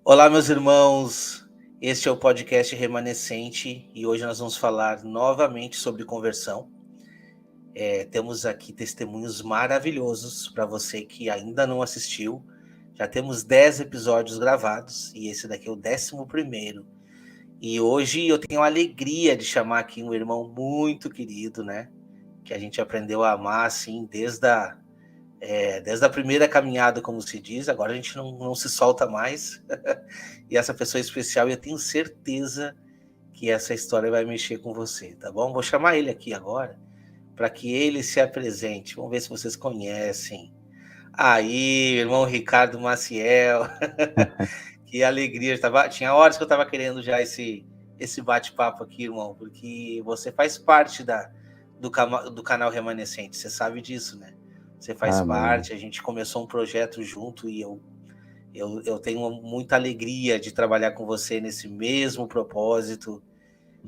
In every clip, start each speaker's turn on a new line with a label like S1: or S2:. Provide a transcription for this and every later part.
S1: Olá, meus irmãos. Este é o podcast Remanescente e hoje nós vamos falar novamente sobre conversão. Temos aqui testemunhos maravilhosos para você que ainda não assistiu. Já temos 10 episódios gravados e esse daqui é o 11º. E hoje eu tenho a alegria de chamar aqui um irmão muito querido, né? Que a gente aprendeu a amar assim desde a primeira caminhada, como se diz. Agora a gente não se solta mais. E essa pessoa especial, eu tenho certeza que essa história vai mexer com você, tá bom? Vou chamar ele aqui agora para que ele se apresente. Vamos ver se vocês conhecem. Aí, irmão Ricardo Maciel. Que alegria. Tinha horas que eu estava querendo já esse bate-papo aqui, irmão, porque você faz parte do canal Remanescente. Você sabe disso, né? Você faz
S2: Amém.
S1: parte, a gente começou um projeto junto e eu tenho muita alegria de trabalhar com você nesse mesmo propósito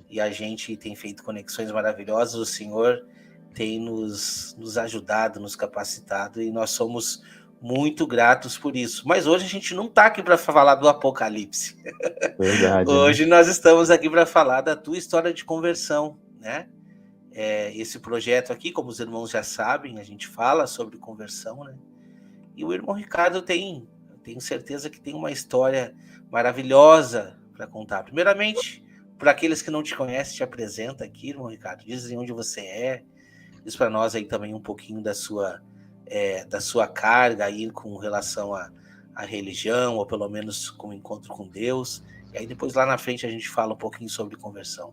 S1: e a gente tem feito conexões maravilhosas. O Senhor tem nos ajudado, nos capacitado e nós somos muito gratos por isso. Mas hoje a gente não está aqui para falar do Apocalipse.
S2: Verdade, né?
S1: Hoje nós estamos aqui para falar da tua história de conversão, né? Esse projeto aqui, como os irmãos já sabem, a gente fala sobre conversão, né? E o irmão Ricardo tenho certeza que tem uma história maravilhosa para contar. Primeiramente, para aqueles que não te conhecem, te apresenta aqui, irmão Ricardo. Diz onde você é. Diz para nós aí também um pouquinho da sua carga aí com relação à religião, ou pelo menos com o encontro com Deus. E aí depois lá na frente a gente fala um pouquinho sobre conversão.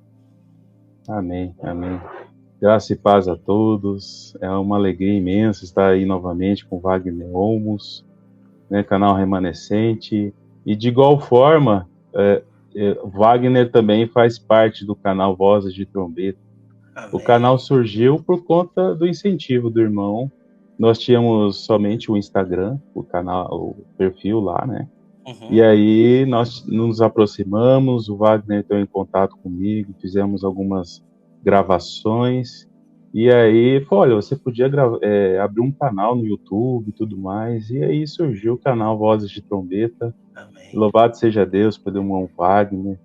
S2: Amém, amém. Graça e paz a todos. É uma alegria imensa estar aí novamente com Wagner Olmos, né, canal Remanescente. E de igual forma, Wagner também faz parte do canal Vozes de Trombeta. O canal
S1: Amém.
S2: surgiu por conta do incentivo do irmão. Nós tínhamos somente o Instagram, o canal, o perfil lá, né? E
S1: Uhum.
S2: aí nós nos aproximamos, o Wagner entrou em contato comigo, fizemos algumas gravações, e aí falou, olha, você podia abrir um canal no YouTube e tudo mais, e aí surgiu o canal Vozes de Trombeta.
S1: Amém.
S2: Louvado seja Deus pelo irmão Wagner.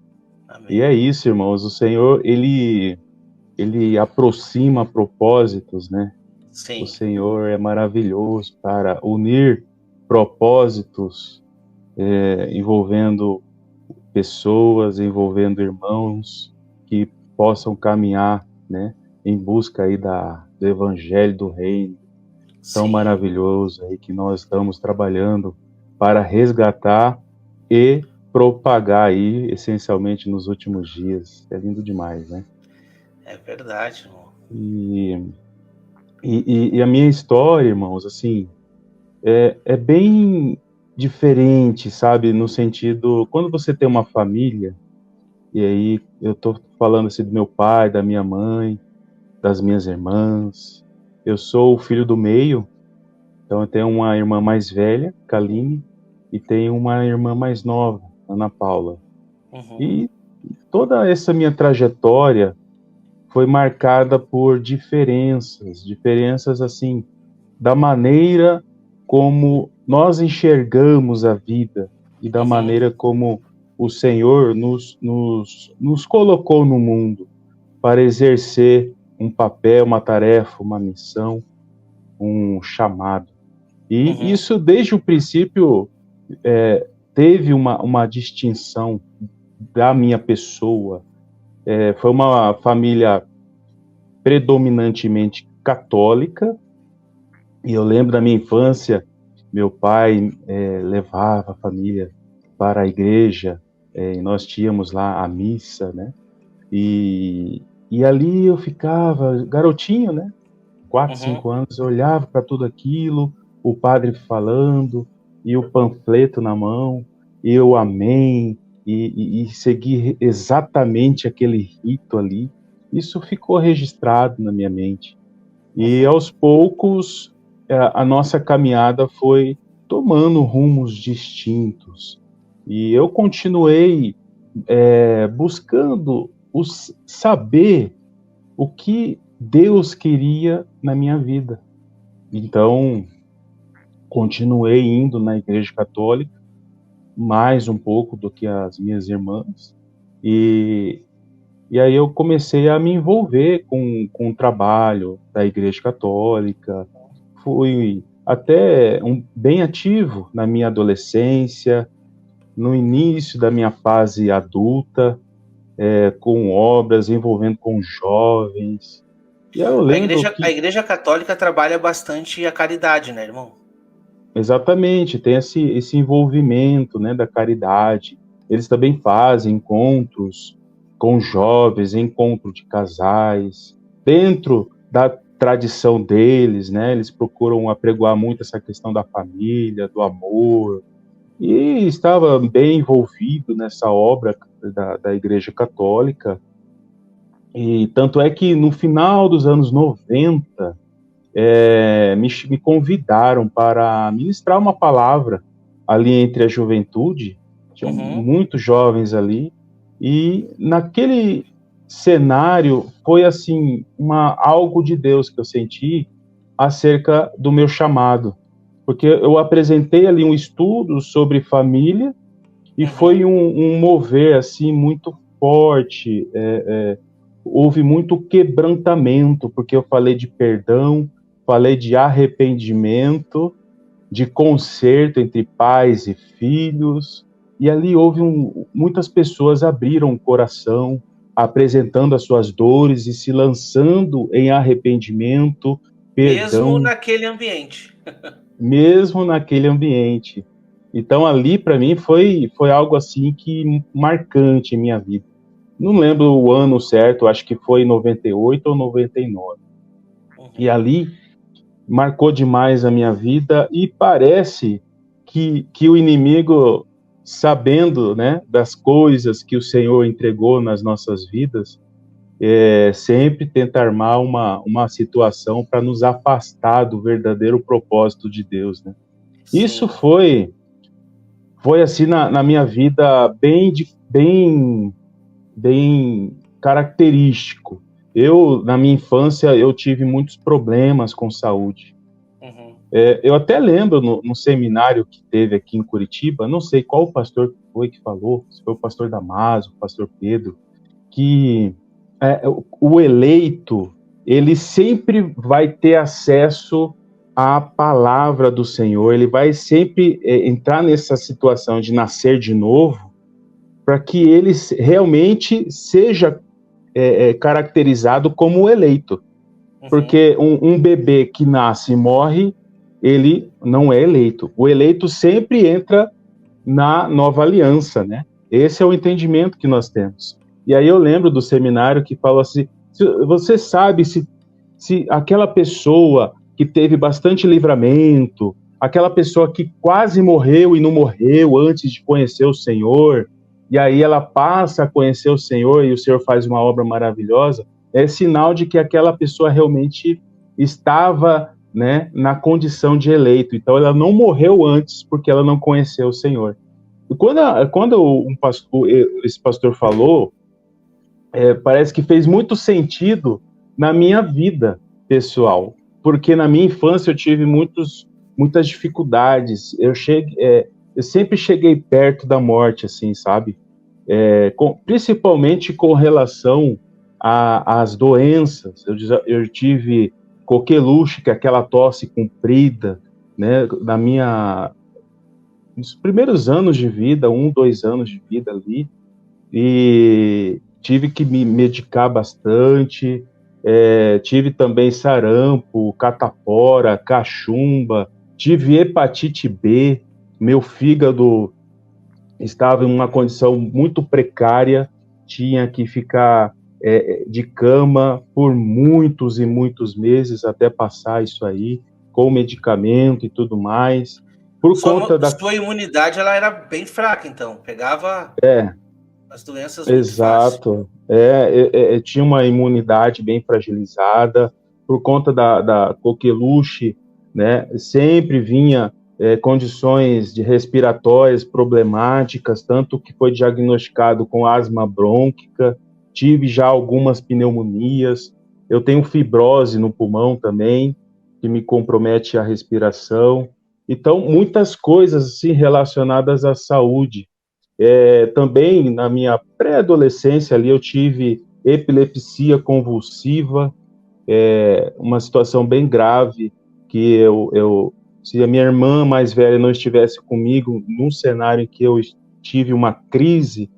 S2: E é
S1: Amém.
S2: isso, irmãos, o Senhor, ele aproxima propósitos, né? O
S1: Sim.
S2: Senhor é maravilhoso para unir propósitos envolvendo pessoas, envolvendo irmãos que possam caminhar, né, em busca aí do evangelho do reino tão
S1: Sim.
S2: maravilhoso aí que nós estamos trabalhando para resgatar e propagar aí, essencialmente nos últimos dias. É lindo demais, né?
S1: É verdade, irmão.
S2: E, e a minha história, irmãos, assim, é bem diferente, sabe? No sentido, quando você tem uma família, e aí eu tô falando assim do meu pai, da minha mãe, das minhas irmãs. Eu sou o filho do meio, então eu tenho uma irmã mais velha, Kaline, e tenho uma irmã mais nova, Ana Paula.
S1: Uhum.
S2: E toda essa minha trajetória foi marcada por diferenças assim, da maneira como nós enxergamos a vida e da
S1: Uhum.
S2: maneira como o Senhor nos colocou no mundo para exercer um papel, uma tarefa, uma missão, um chamado. E
S1: Uhum.
S2: isso, desde o princípio, teve uma distinção da minha pessoa. Foi uma família predominantemente católica, e eu lembro da minha infância, meu pai levava a família para a igreja, e nós tínhamos lá a missa, né? E ali eu ficava, garotinho, né? 4,
S1: Uhum.
S2: 5 anos, eu olhava para tudo aquilo, o padre falando, e o panfleto na mão, e eu amém, e segui exatamente aquele rito ali. Isso ficou registrado na minha mente. E
S1: Uhum.
S2: aos poucos, a nossa caminhada foi tomando rumos distintos. E eu continuei buscando saber o que Deus queria na minha vida. Então, continuei indo na Igreja Católica, mais um pouco do que as minhas irmãs, e, e aí eu comecei a me envolver com o trabalho da Igreja Católica, fui até bem ativo na minha adolescência, no início da minha fase adulta, com obras, envolvendo com jovens. E aí eu lembro
S1: A
S2: que,
S1: igreja católica trabalha bastante a caridade, né, irmão?
S2: exatamente, tem esse envolvimento, né, da caridade. Eles também fazem encontros com jovens, encontro de casais, dentro da tradição deles, né, eles procuram apregoar muito essa questão da família, do amor, e estava bem envolvido nessa obra da Igreja Católica. E tanto é que no final dos anos 90, me convidaram para ministrar uma palavra ali entre a juventude, tinham muitos jovens ali, e naquele cenário foi assim, algo de Deus que eu senti acerca do meu chamado, porque eu apresentei ali um estudo sobre família, e foi um mover assim muito forte, houve muito quebrantamento, porque eu falei de perdão, falei de arrependimento, de conserto entre pais e filhos, e ali houve muitas pessoas abriram o coração, apresentando as suas dores e se lançando em arrependimento,
S1: Mesmo
S2: perdão,
S1: naquele ambiente.
S2: mesmo naquele ambiente. Então ali para mim foi algo assim que marcante em minha vida. Não lembro o ano certo, acho que foi 98 ou 99. E ali marcou demais a minha vida, e parece que o inimigo, sabendo, né, das coisas que o Senhor entregou nas nossas vidas, sempre tenta armar uma situação para nos afastar do verdadeiro propósito de Deus, né? Isso
S1: Sim.
S2: foi assim na minha vida bem característico. Na minha infância, eu tive muitos problemas com saúde. Eu até lembro no seminário que teve aqui em Curitiba, não sei qual pastor foi que falou, se foi o pastor Damaso, o pastor Pedro, que o eleito, ele sempre vai ter acesso à palavra do Senhor, ele vai sempre entrar nessa situação de nascer de novo, para que ele realmente seja caracterizado como eleito. Porque um bebê que nasce e morre, ele não é eleito. O eleito sempre entra na nova aliança, né? Esse é o entendimento que nós temos. E aí eu lembro do seminário que falou assim, você sabe se aquela pessoa que teve bastante livramento, aquela pessoa que quase morreu e não morreu antes de conhecer o Senhor, e aí ela passa a conhecer o Senhor e o Senhor faz uma obra maravilhosa, é sinal de que aquela pessoa realmente estava, né, na condição de eleito. Então ela não morreu antes porque ela não conheceu o Senhor. E quando esse pastor falou, parece que fez muito sentido na minha vida pessoal, porque na minha infância eu tive muitas dificuldades. Eu sempre cheguei perto da morte, assim, sabe? Principalmente com relação às doenças. Eu tive coqueluche, que é aquela tosse comprida, né? Nos primeiros anos de vida, 2 anos de vida ali, e tive que me medicar bastante. Tive também sarampo, catapora, cachumba, tive hepatite B, meu fígado estava em uma condição muito precária, tinha que ficar de cama por muitos e muitos meses até passar isso aí, com medicamento e tudo mais, por conta da...
S1: Sua imunidade, ela era bem fraca, então, pegava as doenças muito fácil.
S2: Exato. Tinha uma imunidade bem fragilizada por conta da coqueluche, né? Sempre vinha condições de respiratórias problemáticas, tanto que foi diagnosticado com asma brônquica, tive já algumas pneumonias, eu tenho fibrose no pulmão também, que me compromete a respiração. Então, muitas coisas assim, relacionadas à saúde. Também, na minha pré-adolescência, ali, eu tive epilepsia convulsiva, uma situação bem grave, que se a minha irmã mais velha não estivesse comigo, num cenário em que eu tive uma crise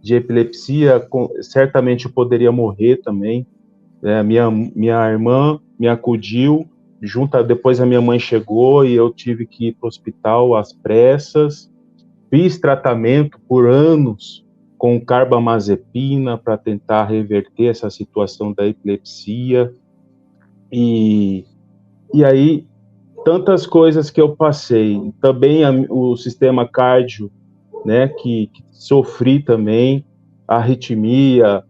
S2: de epilepsia, certamente eu poderia morrer também. Minha irmã me acudiu, depois a minha mãe chegou e eu tive que ir para o hospital às pressas. Fiz tratamento por anos com carbamazepina para tentar reverter essa situação da epilepsia. E aí, tantas coisas que eu passei. Também o sistema cardio, né, que sofri também, arritmia,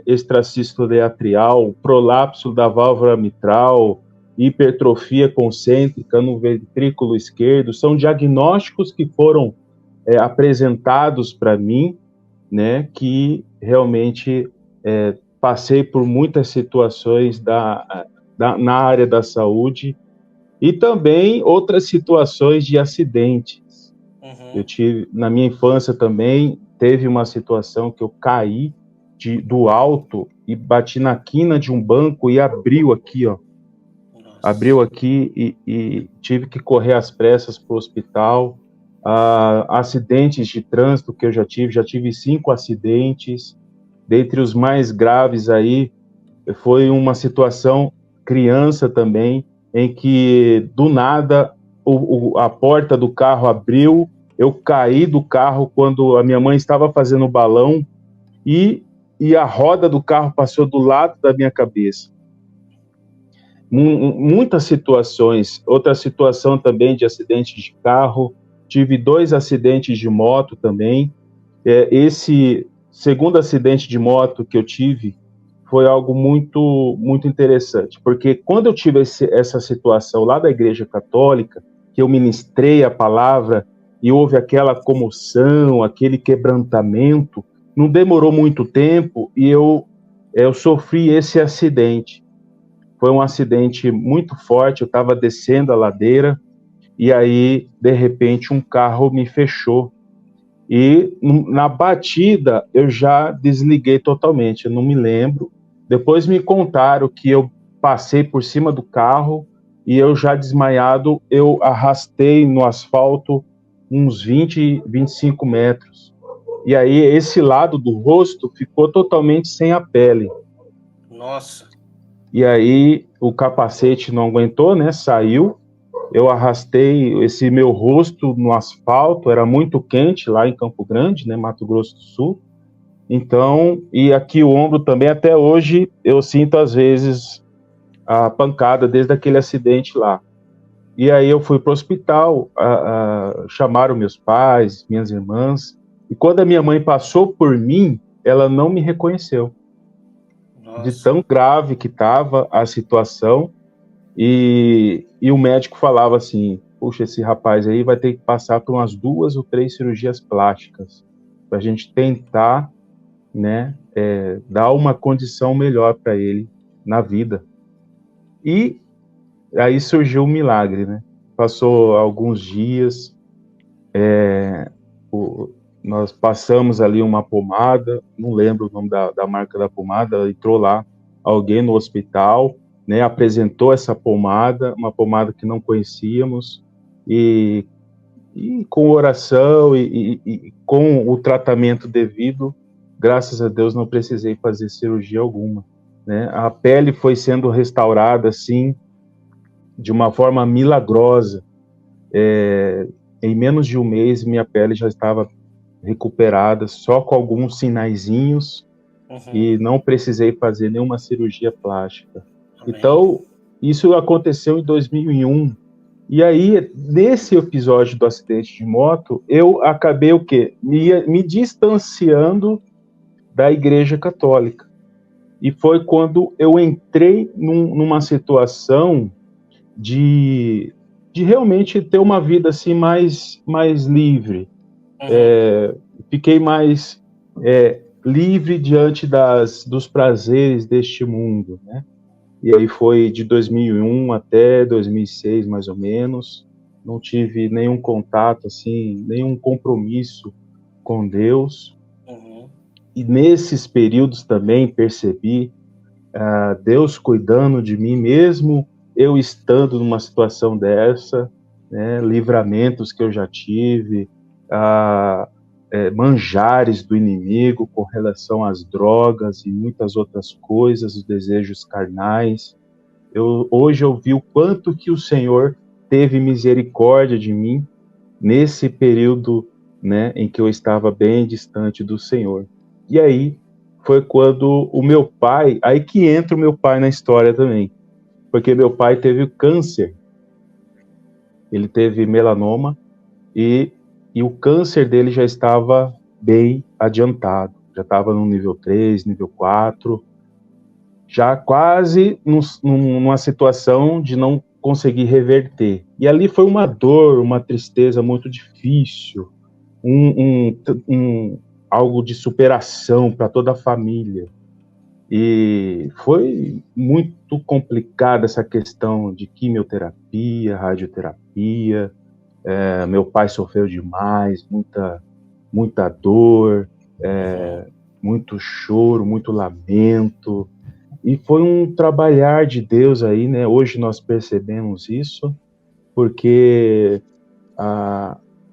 S2: extrasístole atrial, prolapso da válvula mitral, hipertrofia concêntrica no ventrículo esquerdo, são diagnósticos que foram apresentados para mim, né, que realmente passei por muitas situações na área da saúde e também outras situações de acidentes. Eu tive, na minha infância também, teve uma situação que eu caí do alto e bati na quina de um banco e abriu aqui, ó. Nossa. Abriu aqui e tive que correr às pressas para o hospital. Acidentes de trânsito que eu já tive 5 acidentes. Dentre os mais graves aí, foi uma situação criança também, em que do nada a porta do carro abriu, eu caí do carro quando a minha mãe estava fazendo o balão e a roda do carro passou do lado da minha cabeça. Muitas situações. Outra situação também de acidente de carro, tive 2 acidentes de moto também. Esse segundo acidente de moto que eu tive foi algo muito, muito interessante, porque quando eu tive essa situação lá da Igreja Católica, que eu ministrei a palavra e houve aquela comoção, aquele quebrantamento, não demorou muito tempo e eu sofri esse acidente. Foi um acidente muito forte, eu estava descendo a ladeira e aí, de repente, um carro me fechou. E na batida eu já desliguei totalmente, eu não me lembro. Depois me contaram que eu passei por cima do carro e eu já desmaiado, eu arrastei no asfalto uns 20, 25 metros. E aí esse lado do rosto ficou totalmente sem a pele.
S1: Nossa.
S2: E aí o capacete não aguentou, né? Saiu. Eu arrastei esse meu rosto no asfalto, era muito quente lá em Campo Grande, né, Mato Grosso do Sul. Então, e aqui o ombro também, até hoje, eu sinto às vezes a pancada desde aquele acidente lá. E aí eu fui para o hospital, chamaram meus pais, minhas irmãs, e quando a minha mãe passou por mim, ela não me reconheceu. Nossa. De tão grave que estava a situação. E o médico falava assim, puxa, esse rapaz aí vai ter que passar por umas 2 ou 3 cirurgias plásticas para a gente tentar, né, dar uma condição melhor para ele na vida. E aí surgiu um milagre, né? Passou alguns dias, nós passamos ali uma pomada, não lembro o nome da marca da pomada, entrou lá alguém no hospital, né, apresentou essa pomada, uma pomada que não conhecíamos, e com oração e com o tratamento devido, graças a Deus não precisei fazer cirurgia alguma, né? A pele foi sendo restaurada, assim, de uma forma milagrosa. Em menos de um mês, minha pele já estava recuperada, só com alguns sinaizinhos, e não precisei fazer nenhuma cirurgia plástica. Amém. Então, isso aconteceu em 2001. E aí, nesse episódio do acidente de moto, eu acabei o quê? Me distanciando da Igreja Católica. E foi quando eu entrei numa situação de realmente ter uma vida assim mais livre. Fiquei mais livre diante dos prazeres deste mundo, né? E aí foi de 2001 até 2006, mais ou menos. não tive nenhum contato, assim, nenhum compromisso com Deus.
S1: Uhum.
S2: E nesses períodos também percebi Deus cuidando de mim, mesmo eu estando numa situação dessa, né, livramentos que eu já tive, manjares do inimigo com relação às drogas e muitas outras coisas, os desejos carnais. Hoje eu vi o quanto que o Senhor teve misericórdia de mim nesse período, né, em que eu estava bem distante do Senhor. E aí foi quando o meu pai, aí que entra o meu pai na história também, porque meu pai teve câncer, ele teve melanoma e o câncer dele já estava bem adiantado, já estava no nível 3, nível 4, já quase numa situação de não conseguir reverter. E ali foi uma dor, uma tristeza muito difícil, algo de superação para toda a família. E foi muito complicada essa questão de quimioterapia, radioterapia. Meu pai sofreu demais, muita dor, muito choro, muito lamento. E foi um trabalhar de Deus aí, né? Hoje nós percebemos isso, porque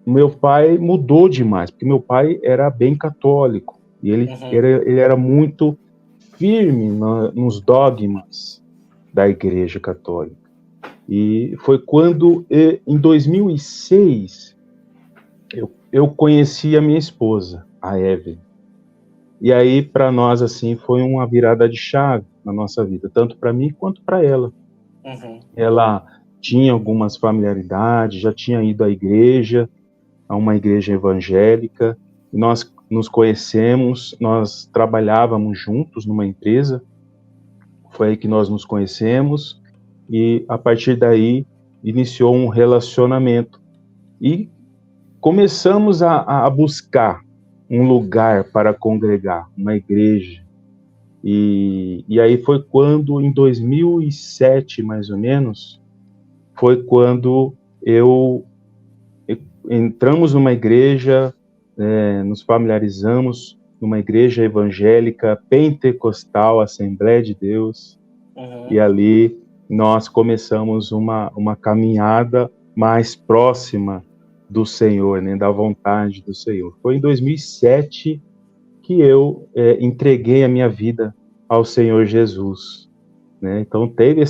S2: meu pai mudou demais, porque meu pai era bem católico, e ele era muito firme nos dogmas da Igreja Católica. E foi quando, em 2006, eu conheci a minha esposa, a Evelyn. E aí, para nós, assim, foi uma virada de chave na nossa vida, tanto para mim quanto para ela. Ela tinha algumas familiaridades, já tinha ido à igreja, a uma igreja evangélica. Nós nos conhecemos, nós trabalhávamos juntos numa empresa, foi aí que nós nos conhecemos, e a partir daí iniciou um relacionamento. E começamos a buscar um lugar para congregar, uma igreja. E aí foi quando, em 2007, mais ou menos, foi quando entramos numa igreja, nos familiarizamos numa igreja evangélica, pentecostal, Assembleia de Deus, e ali nós começamos uma caminhada mais próxima do Senhor, né, da vontade do Senhor. Foi em 2007 que eu entreguei a minha vida ao Senhor Jesus, né? Então teve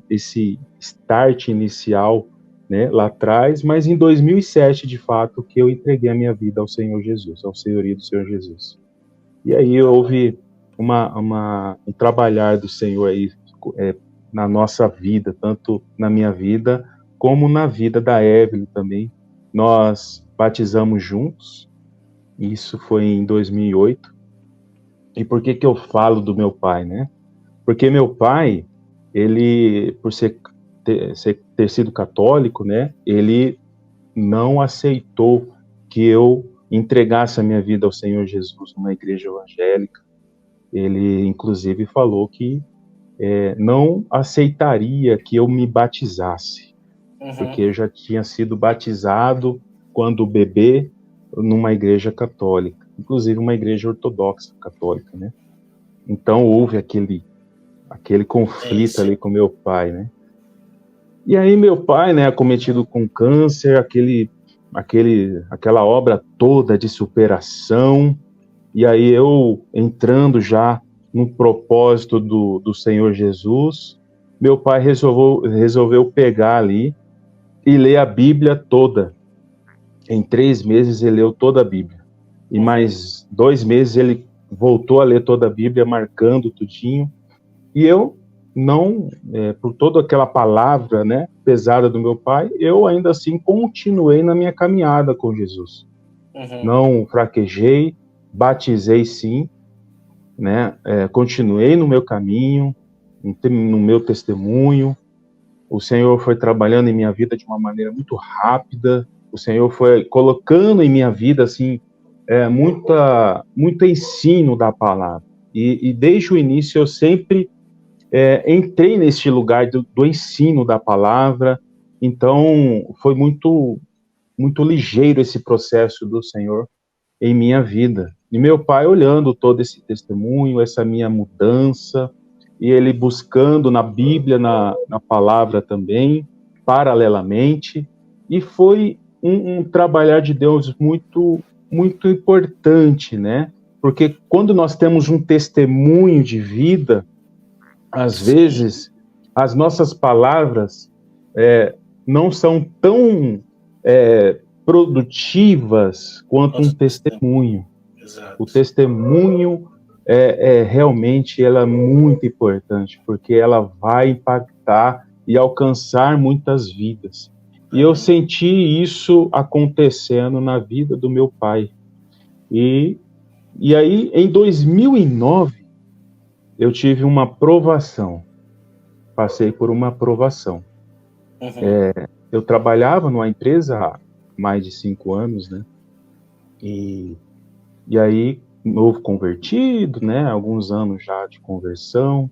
S2: esse start inicial, né, lá atrás, mas em 2007, de fato, que eu entreguei a minha vida ao Senhor Jesus, ao senhorio do Senhor Jesus. E aí houve um trabalhar do Senhor aí na nossa vida, tanto na minha vida como na vida da Evelyn também. Nós batizamos juntos, isso foi em 2008. E por que eu falo do meu pai, né? Porque meu pai, ele, por ter sido católico, né, ele não aceitou que eu entregasse a minha vida ao Senhor Jesus numa igreja evangélica. Ele, inclusive, falou que não aceitaria que eu me batizasse, porque eu já tinha sido batizado quando bebê numa igreja católica, inclusive uma igreja ortodoxa católica, né? Então houve aquele conflito ali com meu pai, né? E aí meu pai, né, acometido com câncer, aquela obra toda de superação, e aí eu entrando já no propósito do Senhor Jesus, meu pai resolveu pegar ali e ler a Bíblia toda. Em 3 meses ele leu toda a Bíblia. E mais 2 meses ele voltou a ler toda a Bíblia, marcando tudinho. E eu não, por toda aquela palavra, né, pesada do meu pai, eu ainda assim continuei na minha caminhada com Jesus. Não fraquejei, batizei sim, né, continuei no meu caminho, no meu testemunho. O Senhor foi trabalhando em minha vida de uma maneira muito rápida. O Senhor foi colocando em minha vida assim muito ensino da palavra. E desde o início eu sempre entrei neste lugar do ensino da palavra, Então, foi muito, muito ligeiro esse processo do Senhor em minha vida. E meu pai olhando todo esse testemunho, essa minha mudança, e ele buscando na Bíblia, na palavra também, paralelamente, e foi um trabalhar de Deus muito, muito importante, né? Porque quando nós temos um testemunho de vida, às
S1: Sim,
S2: vezes as nossas palavras não são tão produtivas quanto um
S1: nosso testemunho,
S2: testemunho. O
S1: exato.
S2: testemunho realmente ela é muito importante, porque ela vai impactar e alcançar muitas vidas. E eu
S1: Uhum.
S2: senti isso acontecendo na vida do meu pai. E, e aí, em 2009, eu tive uma provação. Passei por uma provação.
S1: Uhum.
S2: Eu trabalhava numa empresa há mais de 5 anos, né? E aí, novo convertido, né? Alguns anos já de conversão.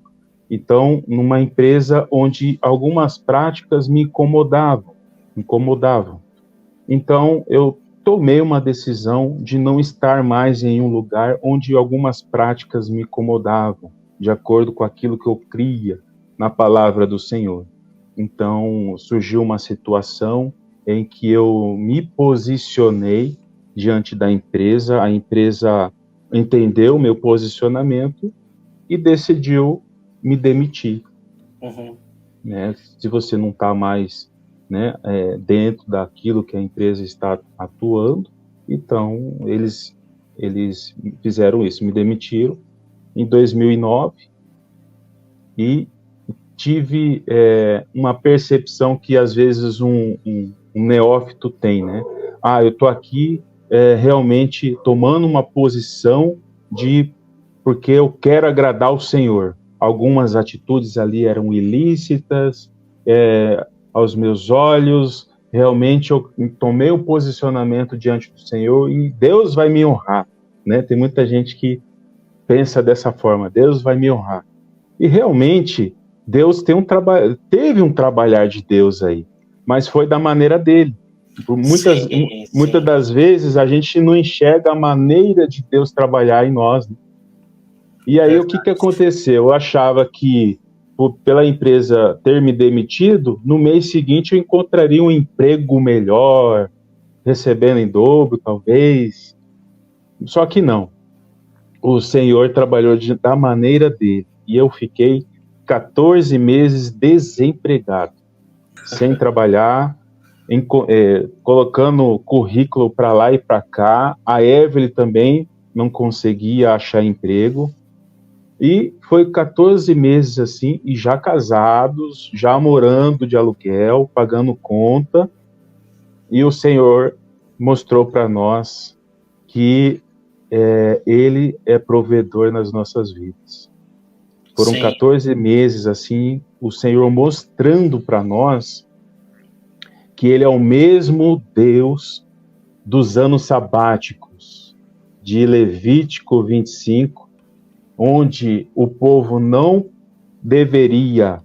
S2: Então, numa empresa onde algumas práticas me incomodavam. Então, eu tomei uma decisão de não estar mais em um lugar onde algumas práticas me incomodavam, de acordo com aquilo que eu cria na palavra do Senhor. Então, surgiu uma situação em que eu me posicionei diante da empresa, a empresa entendeu o meu posicionamento e decidiu me demitir,
S1: Uhum.
S2: né? Se você não está mais, né, dentro daquilo que a empresa está atuando, então eles fizeram isso, me demitiram em 2009 e tive uma percepção que às vezes um neófito tem, né? Ah, eu estou aqui realmente tomando uma posição de porque eu quero agradar o Senhor. Algumas atitudes ali eram ilícitas aos meus olhos. Realmente eu tomei o posicionamento diante do Senhor e Deus vai me honrar, né? Tem muita gente que pensa dessa forma, Deus vai me honrar. E realmente Deus teve um trabalhar de Deus aí, mas foi da maneira dele. Por
S1: Sim,
S2: muitas
S1: sim.
S2: das vezes a gente não enxerga a maneira de Deus trabalhar em nós, né? E aí o que que
S1: Verdade.
S2: aconteceu? Eu achava que pela empresa ter me demitido, no mês seguinte eu encontraria um emprego melhor, recebendo em dobro, talvez. Só que não. O Senhor trabalhou da maneira dele. E eu fiquei 14 meses desempregado, sem trabalhar, colocando currículo para lá e para cá. A Evelyn também não conseguia achar emprego. E foi 14 meses assim, e já casados, já morando de aluguel, pagando conta, e o Senhor mostrou para nós que Ele é provedor nas nossas vidas. Foram
S1: Sim,
S2: 14 meses assim, o Senhor mostrando para nós que Ele é o mesmo Deus dos anos sabáticos, de Levítico 25, onde o povo não deveria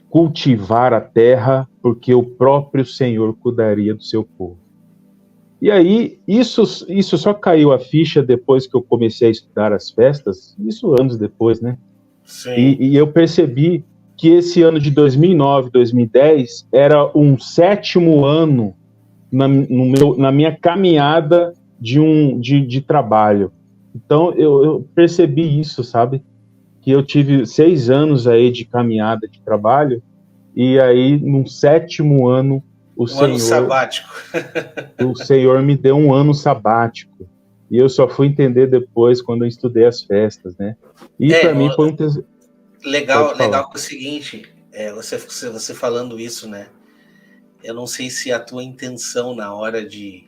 S2: cultivar a terra, porque o próprio Senhor cuidaria do seu povo. E aí, isso só caiu a ficha depois que eu comecei a estudar as festas, isso anos depois, né?
S1: sim.
S2: E eu percebi que esse ano de 2009, 2010 era um sétimo ano na minha caminhada de trabalho. Então eu percebi isso, sabe? Que eu tive 6 anos aí de caminhada de trabalho e aí no sétimo ano o
S1: Um ano
S2: Senhor
S1: sabático.
S2: o Senhor me deu um ano sabático. E eu só fui entender depois quando eu estudei as festas, né? E
S1: É,
S2: para mim foi pode
S1: legal,
S2: falar.
S1: legal que é o seguinte, você falando isso, né? Eu não sei se a tua intenção na hora de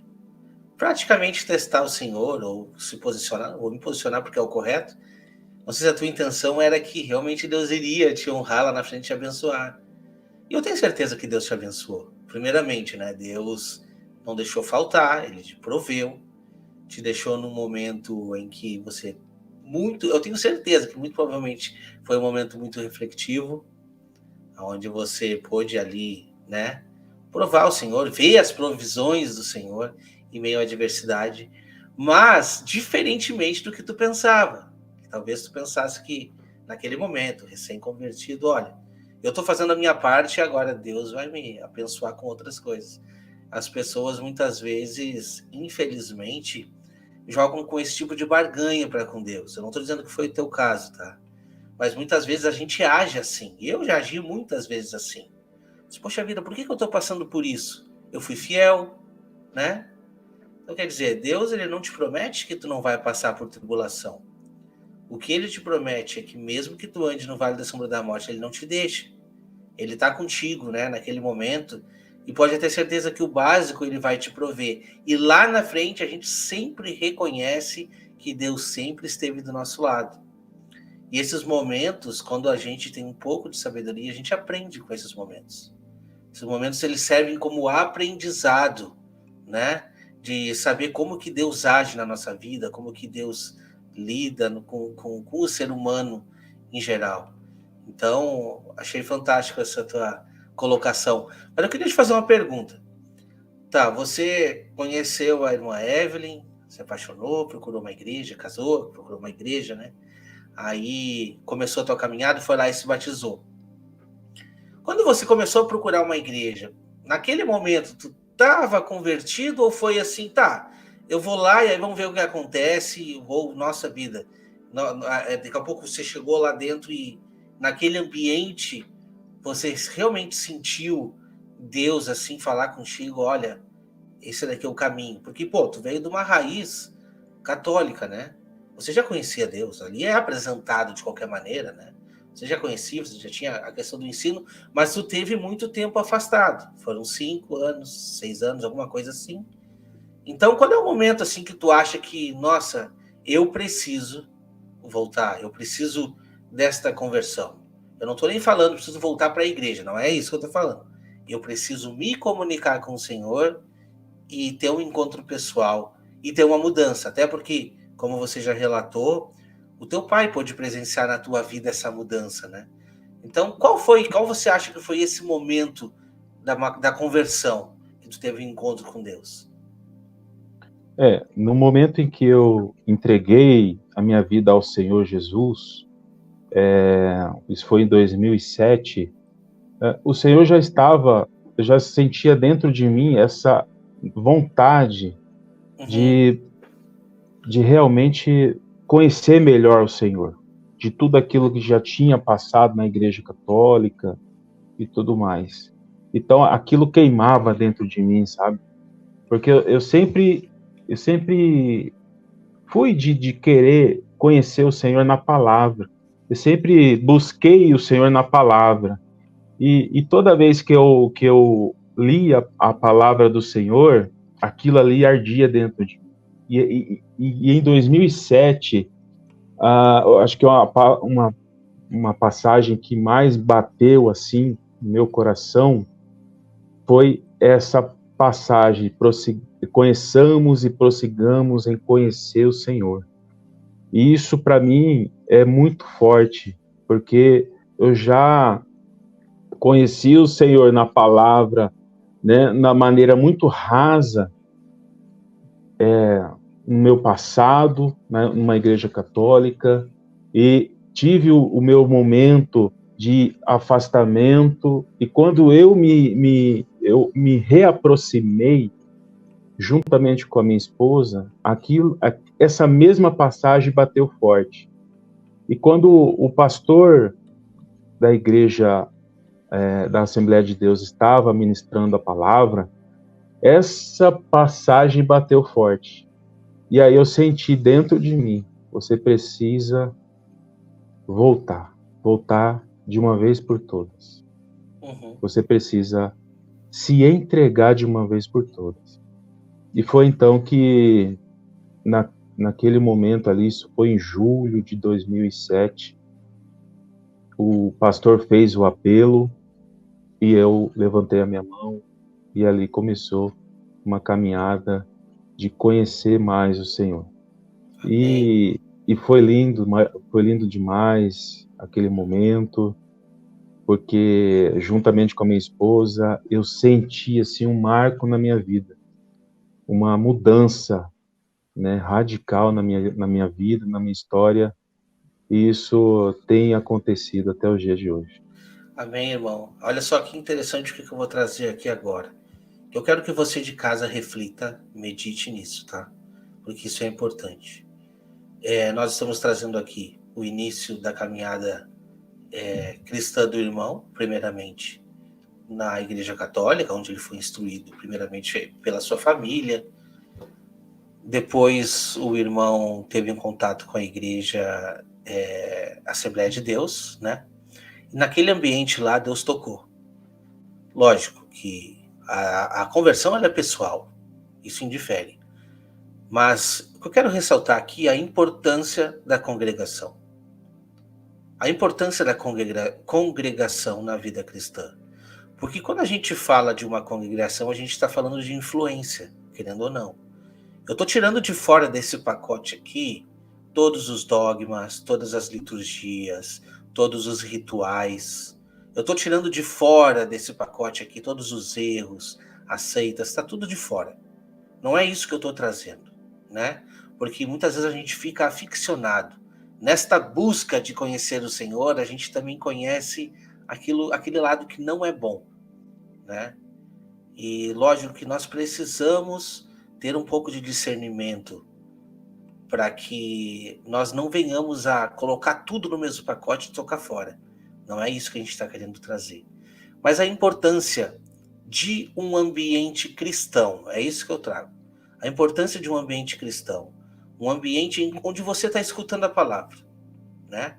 S1: praticamente testar o Senhor, ou se posicionar, ou me posicionar porque é o correto, não sei se a tua intenção era que realmente Deus iria te honrar lá na frente e te abençoar. E eu tenho certeza que Deus te abençoou. Primeiramente, né? Deus não deixou faltar, Ele te proveu, te deixou num momento em que você eu tenho certeza que muito provavelmente foi um momento muito reflexivo, onde você pôde ali, né, provar o Senhor, ver as provisões do Senhor em meio à adversidade, mas diferentemente do que tu pensava. Talvez tu pensasse que naquele momento, recém-convertido, olha, eu estou fazendo a minha parte e agora Deus vai me abençoar com outras coisas. As pessoas muitas vezes, infelizmente, jogam com esse tipo de barganha para com Deus. Eu não estou dizendo que foi o teu caso, tá? Mas muitas vezes a gente age assim. Eu já agi muitas vezes assim. Poxa vida, por que eu estou passando por isso? Eu fui fiel, né? Então quer dizer, Deus ele não te promete que tu não vai passar por tribulação. O que ele te promete é que mesmo que tu ande no vale da sombra da morte, ele não te deixa. Ele está contigo, né, naquele momento, e pode ter certeza que o básico ele vai te prover. E lá na frente a gente sempre reconhece que Deus sempre esteve do nosso lado. E esses momentos, quando a gente tem um pouco de sabedoria, a gente aprende com esses momentos. Esses momentos eles servem como aprendizado, né, de saber como que Deus age na nossa vida, como que Deus lida com o ser humano em geral. Então, achei fantástico essa tua colocação. Mas eu queria te fazer uma pergunta. Tá, você conheceu a irmã Evelyn, se apaixonou, procurou uma igreja, casou, procurou uma igreja, né? Aí começou a tua caminhada, foi lá e se batizou. Quando você começou a procurar uma igreja, naquele momento, tu estava convertido ou foi assim, tá, eu vou lá e aí vamos ver o que acontece, ou nossa vida. Daqui a pouco você chegou lá dentro e naquele ambiente você realmente sentiu Deus assim falar contigo, olha, esse daqui é o caminho. Porque, pô, tu veio de uma raiz católica, né? Você já conhecia Deus, ali é apresentado de qualquer maneira, né? Você já conhecia, você já tinha a questão do ensino, mas tu teve muito tempo afastado. Foram 5 anos, 6 anos, alguma coisa assim. Então, qual é o momento assim que tu acha que, nossa, eu preciso voltar, eu preciso desta conversão? Eu não estou nem falando, preciso voltar para a igreja, não é isso que eu estou falando. Eu preciso me comunicar com o Senhor e ter um encontro pessoal e ter uma mudança, até porque, como você já relatou, o teu pai pôde presenciar na tua vida essa mudança, né? Então, qual você acha que foi esse momento da conversão que tu teve um encontro com Deus?
S2: No momento em que eu entreguei a minha vida ao Senhor Jesus, isso foi em 2007, o Senhor eu já sentia dentro de mim essa vontade de realmente conhecer melhor o Senhor, de tudo aquilo que já tinha passado na Igreja Católica e tudo mais. Então, aquilo queimava dentro de mim, sabe? Porque eu sempre fui de querer conhecer o Senhor na palavra. Eu sempre busquei o Senhor na palavra. E toda vez que eu lia a palavra do Senhor, aquilo ali ardia dentro de mim. E em 2007, eu acho que é uma passagem que mais bateu assim no meu coração foi essa passagem: conheçamos e prossigamos em conhecer o Senhor. E isso para mim é muito forte, porque eu já conheci o Senhor na palavra, né, na maneira muito rasa, no meu passado, né, numa igreja católica, e tive o meu momento de afastamento, e quando eu me reaproximei juntamente com a minha esposa, essa mesma passagem bateu forte. E quando o pastor da igreja da Assembleia de Deus estava ministrando a palavra, essa passagem bateu forte. E aí eu senti dentro de mim: você precisa voltar de uma vez por todas. Você precisa se entregar de uma vez por todas. E foi então que, naquele momento ali, isso foi em julho de 2007, o pastor fez o apelo e eu levantei a minha mão, e ali começou uma caminhada de conhecer mais o Senhor. E foi lindo demais aquele momento. porque juntamente com a minha esposa eu senti assim um marco na minha vida, uma mudança, né, radical na minha vida, na minha história, e isso tem acontecido até os dias de hoje.
S1: Amém, irmão. Olha só que interessante o que eu vou trazer aqui agora. Eu quero que você de casa reflita, medite nisso, tá? Porque isso é importante. Nós estamos trazendo aqui o início da caminhada cristã do irmão, primeiramente na Igreja Católica, onde ele foi instruído primeiramente pela sua família. Depois o irmão teve um contato com a Igreja Assembleia de Deus, né? E naquele ambiente lá, Deus tocou. Lógico que a conversão ela é pessoal, isso indifere. Mas o que eu quero ressaltar aqui é a importância da congregação. A importância da congregação na vida cristã. Porque quando a gente fala de uma congregação, a gente está falando de influência, querendo ou não. Eu estou tirando de fora desse pacote aqui todos os dogmas, todas as liturgias, todos os rituais. Eu estou tirando de fora desse pacote aqui todos os erros, as seitas, está tudo de fora. Não é isso que eu estou trazendo, né? Porque muitas vezes a gente fica aficionado. Nesta busca de conhecer o Senhor, a gente também conhece aquele lado que não é bom, né? E lógico que nós precisamos ter um pouco de discernimento para que nós não venhamos a colocar tudo no mesmo pacote e tocar fora. Não é isso que a gente está querendo trazer. Mas a importância de um ambiente cristão, é isso que eu trago. A importância de um ambiente cristão. Um ambiente onde você está escutando a palavra, né?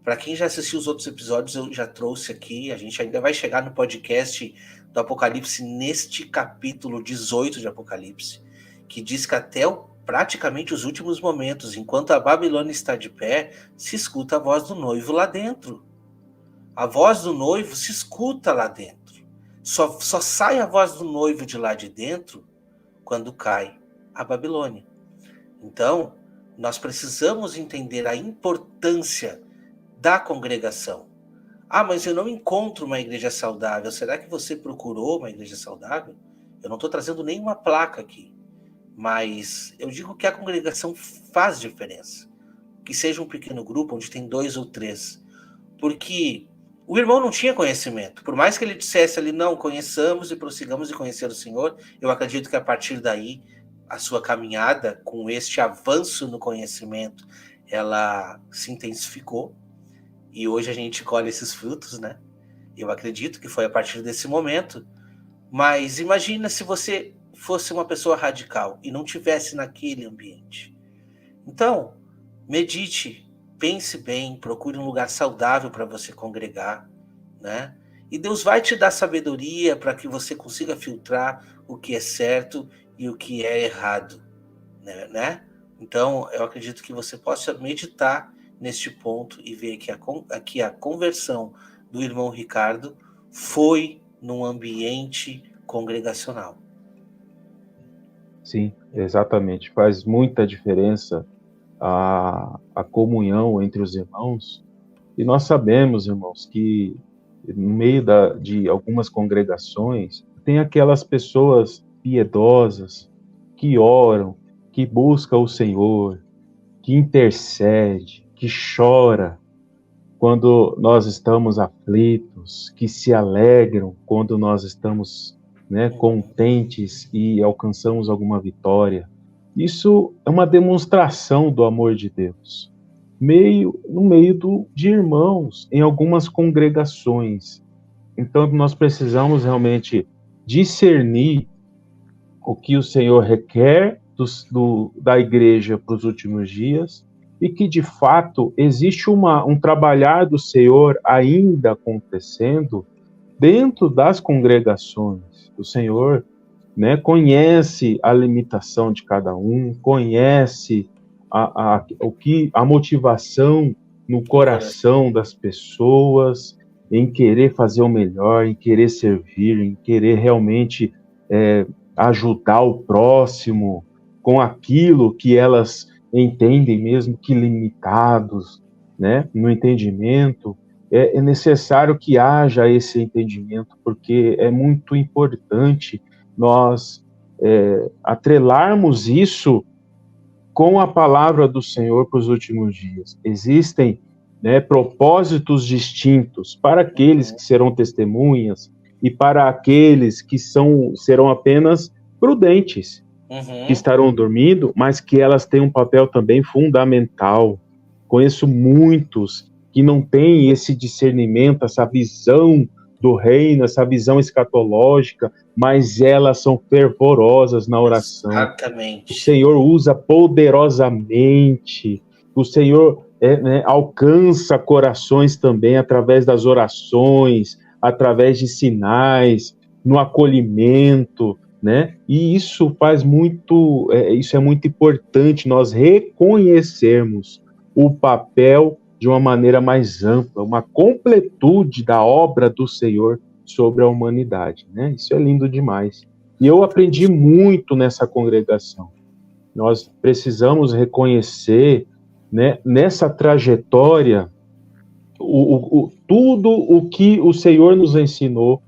S1: Para quem já assistiu os outros episódios, eu já trouxe aqui, a gente ainda vai chegar no podcast do Apocalipse, neste capítulo 18 de Apocalipse, que diz que até praticamente os últimos momentos, enquanto a Babilônia está de pé, se escuta a voz do noivo lá dentro. A voz do noivo se escuta lá dentro. Só sai a voz do noivo de lá de dentro quando cai a Babilônia. Então, nós precisamos entender a importância da congregação. Ah, mas eu não encontro uma igreja saudável. Será que você procurou uma igreja saudável? Eu não estou trazendo nenhuma placa aqui, mas eu digo que a congregação faz diferença. Que seja um pequeno grupo onde tem 2 ou 3. Porque o irmão não tinha conhecimento. Por mais que ele dissesse ali, não, conheçamos e prossigamos de conhecer o Senhor, eu acredito que a partir daí, a sua caminhada com este avanço no conhecimento, ela se intensificou. E hoje a gente colhe esses frutos, né? Eu acredito que foi a partir desse momento. Mas imagina se você fosse uma pessoa radical e não tivesse naquele ambiente. Então, medite, pense bem, procure um lugar saudável para você congregar, né? E Deus vai te dar sabedoria para que você consiga filtrar o que é certo e o que é errado, né? Então, eu acredito que você possa meditar neste ponto e ver que aqui a conversão do irmão Ricardo foi num ambiente congregacional.
S2: Sim, exatamente. Faz muita diferença a comunhão entre os irmãos. E nós sabemos, irmãos, que no meio de algumas congregações tem aquelas pessoas piedosas que oram, que buscam o Senhor, que intercede, que chora quando nós estamos aflitos, que se alegram quando nós estamos, né, contentes e alcançamos alguma vitória. Isso é uma demonstração do amor de Deus. No meio de irmãos, em algumas congregações. Então, nós precisamos realmente discernir o que o Senhor requer da igreja para os últimos dias e que, de fato, existe um trabalhar do Senhor ainda acontecendo dentro das congregações. O Senhor, né, conhece a limitação de cada um, conhece a motivação no coração das pessoas em querer fazer o melhor, em querer servir, em querer realmente ajudar o próximo com aquilo que elas entendem mesmo que limitados, né, no entendimento. é necessário que haja esse entendimento, porque é muito importante nós atrelarmos isso com a palavra do Senhor para os últimos dias. Existem, né, propósitos distintos para aqueles que serão testemunhas e para aqueles que serão apenas prudentes, que estarão dormindo, mas que elas têm um papel também fundamental. Conheço muitos que não têm esse discernimento, essa visão do reino, essa visão escatológica, mas elas são fervorosas na oração.
S1: Exatamente.
S2: O Senhor usa poderosamente, o Senhor alcança corações também através das orações, através de sinais, no acolhimento, né? E isso faz muito, isso é muito importante, nós reconhecermos o papel de uma maneira mais ampla, uma completude da obra do Senhor sobre a humanidade, né? Isso é lindo demais. E eu aprendi muito nessa congregação. Nós precisamos reconhecer, né, nessa trajetória tudo o que o Senhor nos ensinou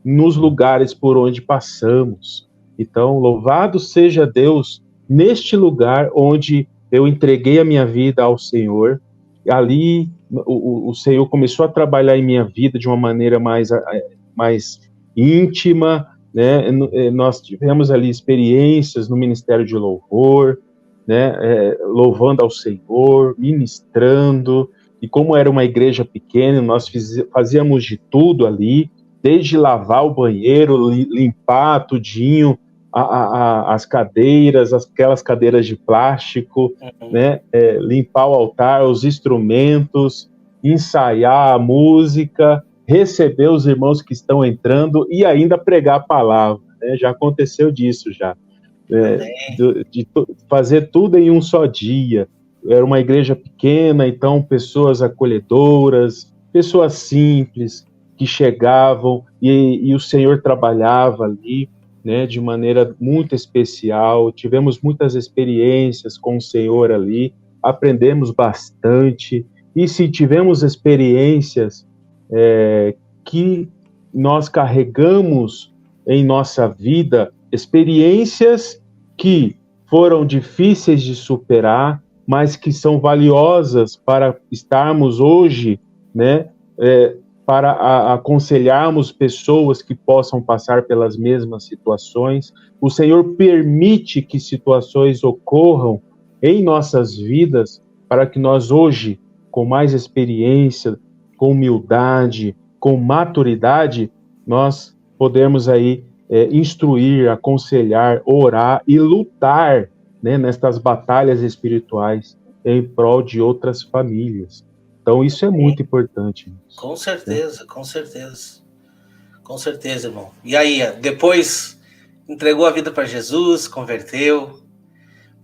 S2: nos lugares por onde passamos. Então, louvado seja Deus neste lugar onde eu entreguei a minha vida ao Senhor. Ali o Senhor começou a trabalhar em minha vida de uma maneira mais íntima, né? Nós tivemos ali experiências no Ministério de Louvor, né? Louvando ao Senhor, ministrando, e como era uma igreja pequena, nós fazíamos de tudo ali, desde lavar o banheiro, limpar tudinho, as cadeiras, aquelas cadeiras de plástico, né? Limpar o altar, os instrumentos, ensaiar a música, receber os irmãos que estão entrando e ainda pregar a palavra, né? Já aconteceu disso já. De fazer tudo em um só dia. Era uma igreja pequena, então pessoas acolhedoras, pessoas simples que chegavam e o Senhor trabalhava ali, né, de maneira muito especial. Tivemos muitas experiências com o Senhor ali, aprendemos bastante, e se tivemos experiências que nós carregamos em nossa vida, experiências que foram difíceis de superar, mas que são valiosas para estarmos hoje, né, para aconselharmos pessoas que possam passar pelas mesmas situações. O Senhor permite que situações ocorram em nossas vidas para que nós hoje, com mais experiência, com humildade, com maturidade, nós podemos aí instruir, aconselhar, orar e lutar, né, nestas batalhas espirituais em prol de outras famílias. Então, isso é muito importante.
S1: Com certeza, né? Com certeza. Com certeza, irmão. E aí, depois entregou a vida para Jesus, converteu.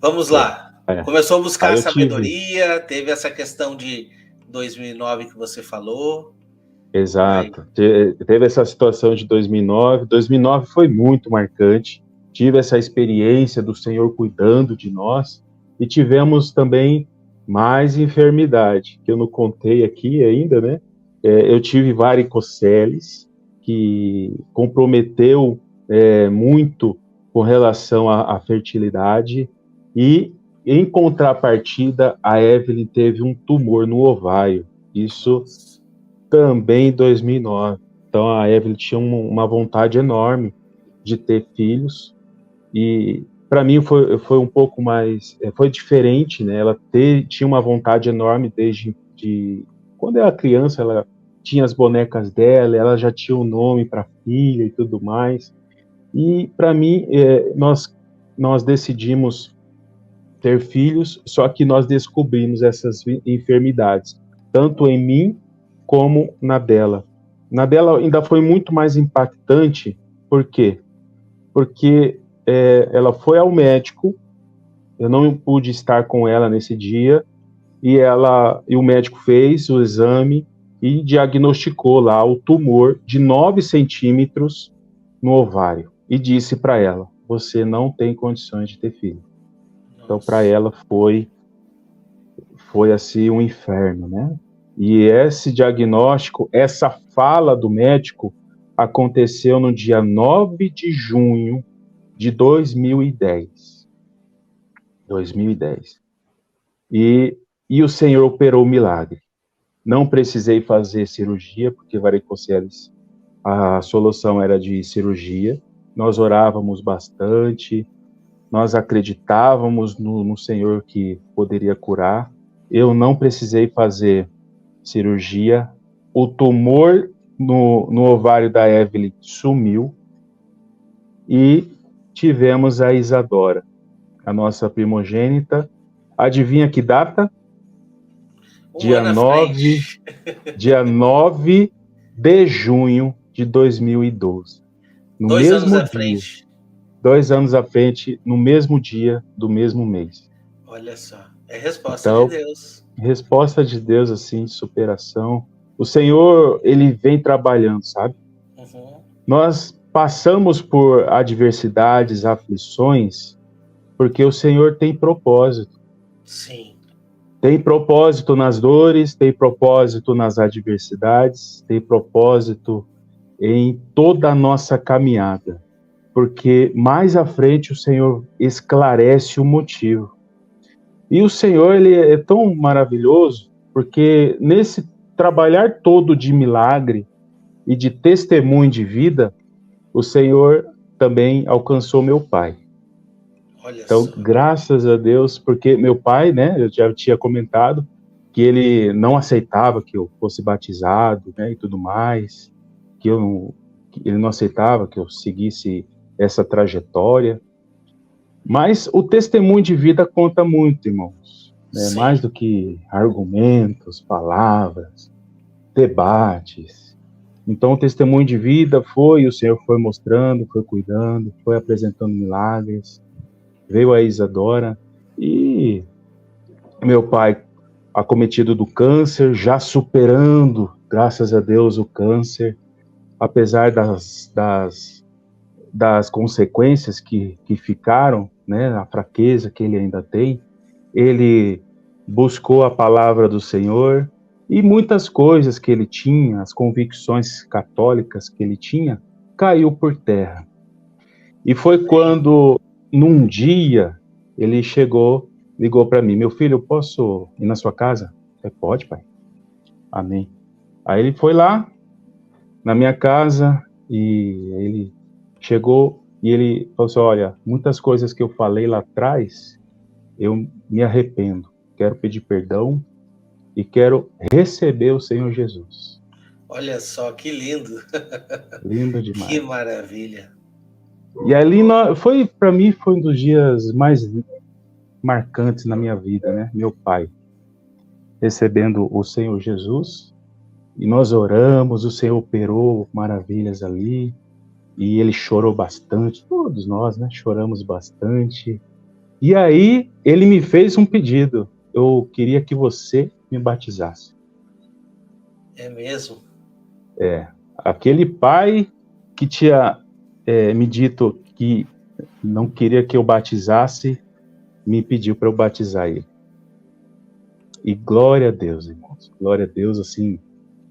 S1: Vamos lá. Começou a buscar sabedoria, teve essa questão de 2009 que você falou.
S2: Exato. Teve essa situação de 2009. 2009 foi muito marcante. Tive essa experiência do Senhor cuidando de nós e tivemos também mais enfermidade, que eu não contei aqui ainda, né? Eu tive varicoceles, que comprometeu muito com relação à fertilidade, e, em contrapartida, a Evelyn teve um tumor no ovário. Isso também em 2009. Então, a Evelyn tinha uma vontade enorme de ter filhos, e para mim foi um pouco mais, foi diferente, né? Ela tinha uma vontade enorme desde quando era criança. Ela tinha as bonecas dela, ela já tinha um nome para filha e tudo mais. E para mim, nós decidimos ter filhos, só que nós descobrimos essas enfermidades, tanto em mim como na dela. Na dela ainda foi muito mais impactante. Por quê? Porque ela foi ao médico, eu não pude estar com ela nesse dia, e o médico fez o exame e diagnosticou lá o tumor de 9 centímetros no ovário, e disse para ela: você não tem condições de ter filho. Então, para ela foi assim um inferno, né? E esse diagnóstico, essa fala do médico, aconteceu no dia 9 de junho de 2010. 2010. E o Senhor operou o milagre. Não precisei fazer cirurgia, porque varicoceles, a solução era de cirurgia. Nós orávamos bastante, nós acreditávamos no Senhor que poderia curar. Eu não precisei fazer cirurgia. O tumor no ovário da Evelyn sumiu e tivemos a Isadora, a nossa primogênita. Adivinha que data? Dia 9 de junho de 2012. No
S1: 2 anos
S2: mesmo
S1: à
S2: dia.
S1: frente.
S2: 2 anos à frente, no mesmo dia do mesmo mês.
S1: Olha só, é resposta
S2: Então,
S1: de Deus.
S2: Resposta de Deus, assim, de superação. O Senhor, Ele vem trabalhando, sabe?
S1: Uhum.
S2: Nós passamos por adversidades, aflições, porque o Senhor tem propósito.
S1: Sim.
S2: Tem propósito nas dores, tem propósito nas adversidades, tem propósito em toda a nossa caminhada. Porque mais à frente o Senhor esclarece o motivo. E o Senhor, ele é tão maravilhoso, porque nesse trabalhar todo de milagre e de testemunho de vida, o Senhor também alcançou meu pai.
S1: Olha
S2: Então,
S1: só.
S2: graças a Deus, porque meu pai, né, eu já tinha comentado, que ele não aceitava que eu fosse batizado, né, e tudo mais, que ele não aceitava que eu seguisse essa trajetória. Mas o testemunho de vida conta muito, irmãos. Né? Mais do que argumentos, palavras, debates. Então, o testemunho de vida o Senhor foi mostrando, foi cuidando, foi apresentando milagres. Veio a Isadora e meu pai, acometido do câncer, já superando, graças a Deus, o câncer, apesar das consequências que ficaram, né, a fraqueza que ele ainda tem, ele buscou a palavra do Senhor e muitas coisas que ele tinha, as convicções católicas que ele tinha, caiu por terra. E foi quando, num dia, ele ligou para mim, meu filho, eu posso ir na sua casa? Eu, pode, pai. Amém. Aí ele foi lá, na minha casa, e ele chegou e ele falou assim, olha, muitas coisas que eu falei lá atrás, eu me arrependo, quero pedir perdão e quero receber o Senhor Jesus.
S1: Olha só, que lindo.
S2: Lindo demais.
S1: Que maravilha.
S2: E ali, para mim, foi um dos dias mais marcantes na minha vida, né? Meu pai recebendo o Senhor Jesus, e nós oramos, o Senhor operou maravilhas ali, e ele chorou bastante, todos nós, né? Choramos bastante. E aí, ele me fez um pedido. Eu queria que você me batizasse.
S1: É mesmo?
S2: Aquele pai que tinha me dito que não queria que eu batizasse, me pediu para eu batizar ele. E glória a Deus, irmãos. Glória a Deus, assim,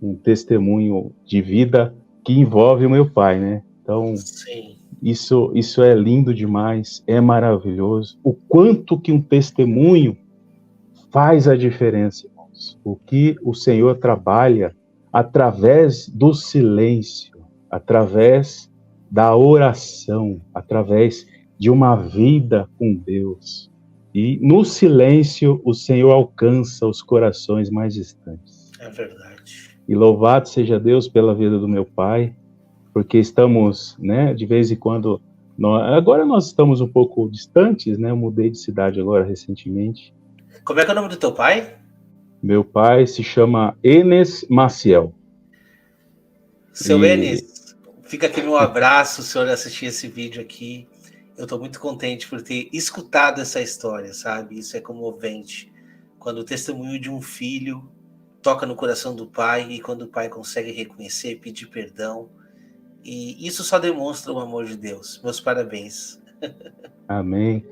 S2: um testemunho de vida que envolve o meu pai, né? Então,
S1: sim.
S2: Isso é lindo demais, é maravilhoso. O quanto que um testemunho faz a diferença, irmãos. O que o Senhor trabalha através do silêncio, através da oração, através de uma vida com Deus. E no silêncio o Senhor alcança os corações mais distantes.
S1: É verdade.
S2: E louvado seja Deus pela vida do meu pai, porque estamos, né, de vez em quando, agora nós estamos um pouco distantes, né, eu mudei de cidade agora recentemente.
S1: Como é que é o nome do teu pai?
S2: Meu pai se chama Enes Maciel.
S1: Seu Enes, fica aqui meu abraço, o senhor assistir esse vídeo aqui. Eu estou muito contente por ter escutado essa história, sabe? Isso é comovente. Quando o testemunho de um filho toca no coração do pai e quando o pai consegue reconhecer, pedir perdão. E isso só demonstra o amor de Deus. Meus parabéns.
S2: Amém.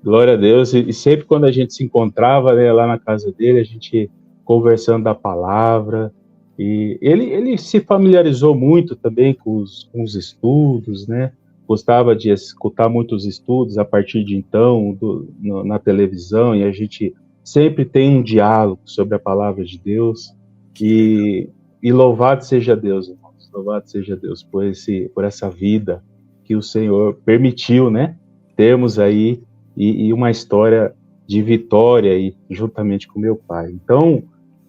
S2: Glória a Deus. E sempre quando a gente se encontrava, né, lá na casa dele, a gente conversando da palavra, e ele se familiarizou muito também com os estudos, né? Gostava de escutar muitos estudos a partir de então, na televisão, e a gente sempre tem um diálogo sobre a palavra de Deus, e louvado seja Deus, irmãos, louvado seja Deus por essa vida que o Senhor permitiu, né? Termos aí, e uma história de vitória aí, juntamente com meu pai. Então,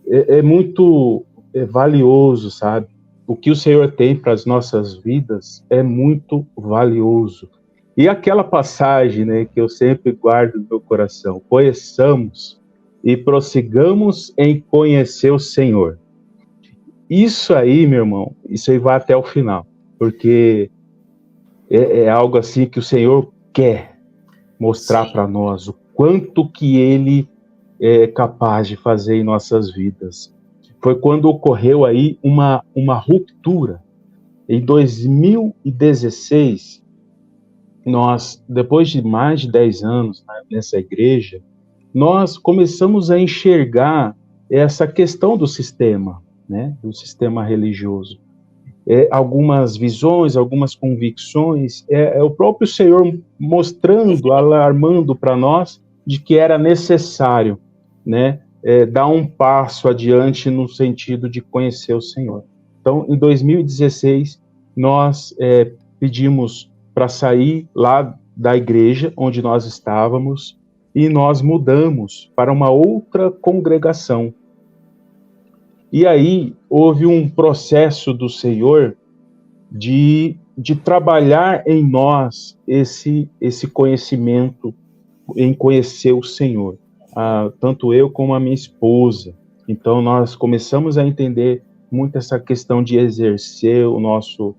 S2: é muito valioso, sabe? O que o Senhor tem para as nossas vidas é muito valioso. E aquela passagem, né, que eu sempre guardo no meu coração: conheçamos e prossigamos em conhecer o Senhor. Isso aí, meu irmão, isso aí vai até o final, porque é algo assim que o Senhor quer mostrar para nós, o quanto que Ele é capaz de fazer em nossas vidas. Foi quando ocorreu aí uma ruptura. Em 2016, nós, depois de mais de 10 anos nessa igreja, nós começamos a enxergar essa questão do sistema, né, do sistema religioso. Algumas visões, algumas convicções, o próprio Senhor mostrando, alarmando para nós de que era necessário, né, dar um passo adiante no sentido de conhecer o Senhor. Então, em 2016, nós pedimos para sair lá da igreja onde nós estávamos e nós mudamos para uma outra congregação. E aí houve um processo do Senhor de trabalhar em nós esse conhecimento, em conhecer o Senhor. Tanto eu como a minha esposa. Então nós começamos a entender muito essa questão de exercer o nosso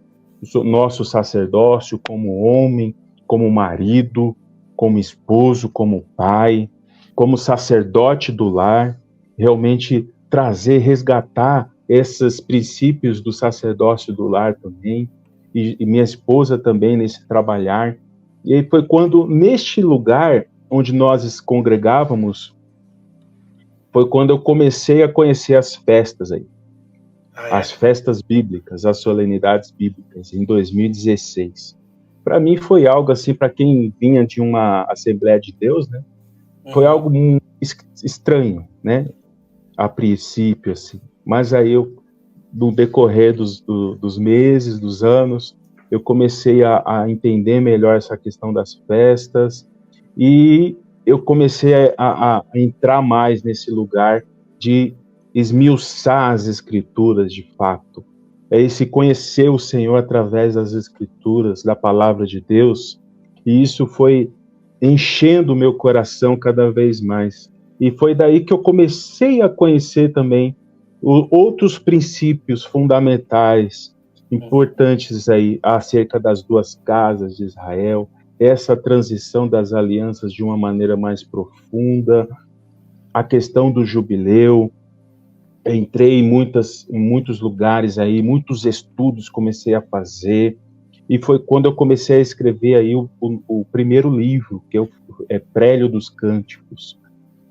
S2: sacerdócio como homem, como marido, como esposo, como pai, como sacerdote do lar, realmente trazer, resgatar esses princípios do sacerdócio do lar também, e minha esposa também nesse trabalhar. E aí foi quando, neste lugar onde nós congregávamos, foi quando eu comecei a conhecer as festas aí. As festas bíblicas, as solenidades bíblicas, em 2016. Para mim foi algo assim, para quem vinha de uma Assembleia de Deus, né? Foi algo estranho, né? A princípio, assim. Mas aí no decorrer dos meses, dos anos, eu comecei a entender melhor essa questão das festas, e eu comecei a entrar mais nesse lugar de esmiuçar as escrituras de fato. Esse conhecer o Senhor através das escrituras, da palavra de Deus, e isso foi enchendo o meu coração cada vez mais. E foi daí que eu comecei a conhecer também outros princípios fundamentais, importantes aí, acerca das duas casas de Israel, essa transição das alianças de uma maneira mais profunda, a questão do jubileu. Entrei em muitos lugares aí, muitos estudos comecei a fazer, e foi quando eu comecei a escrever aí o primeiro livro, que é Prélio dos Cânticos.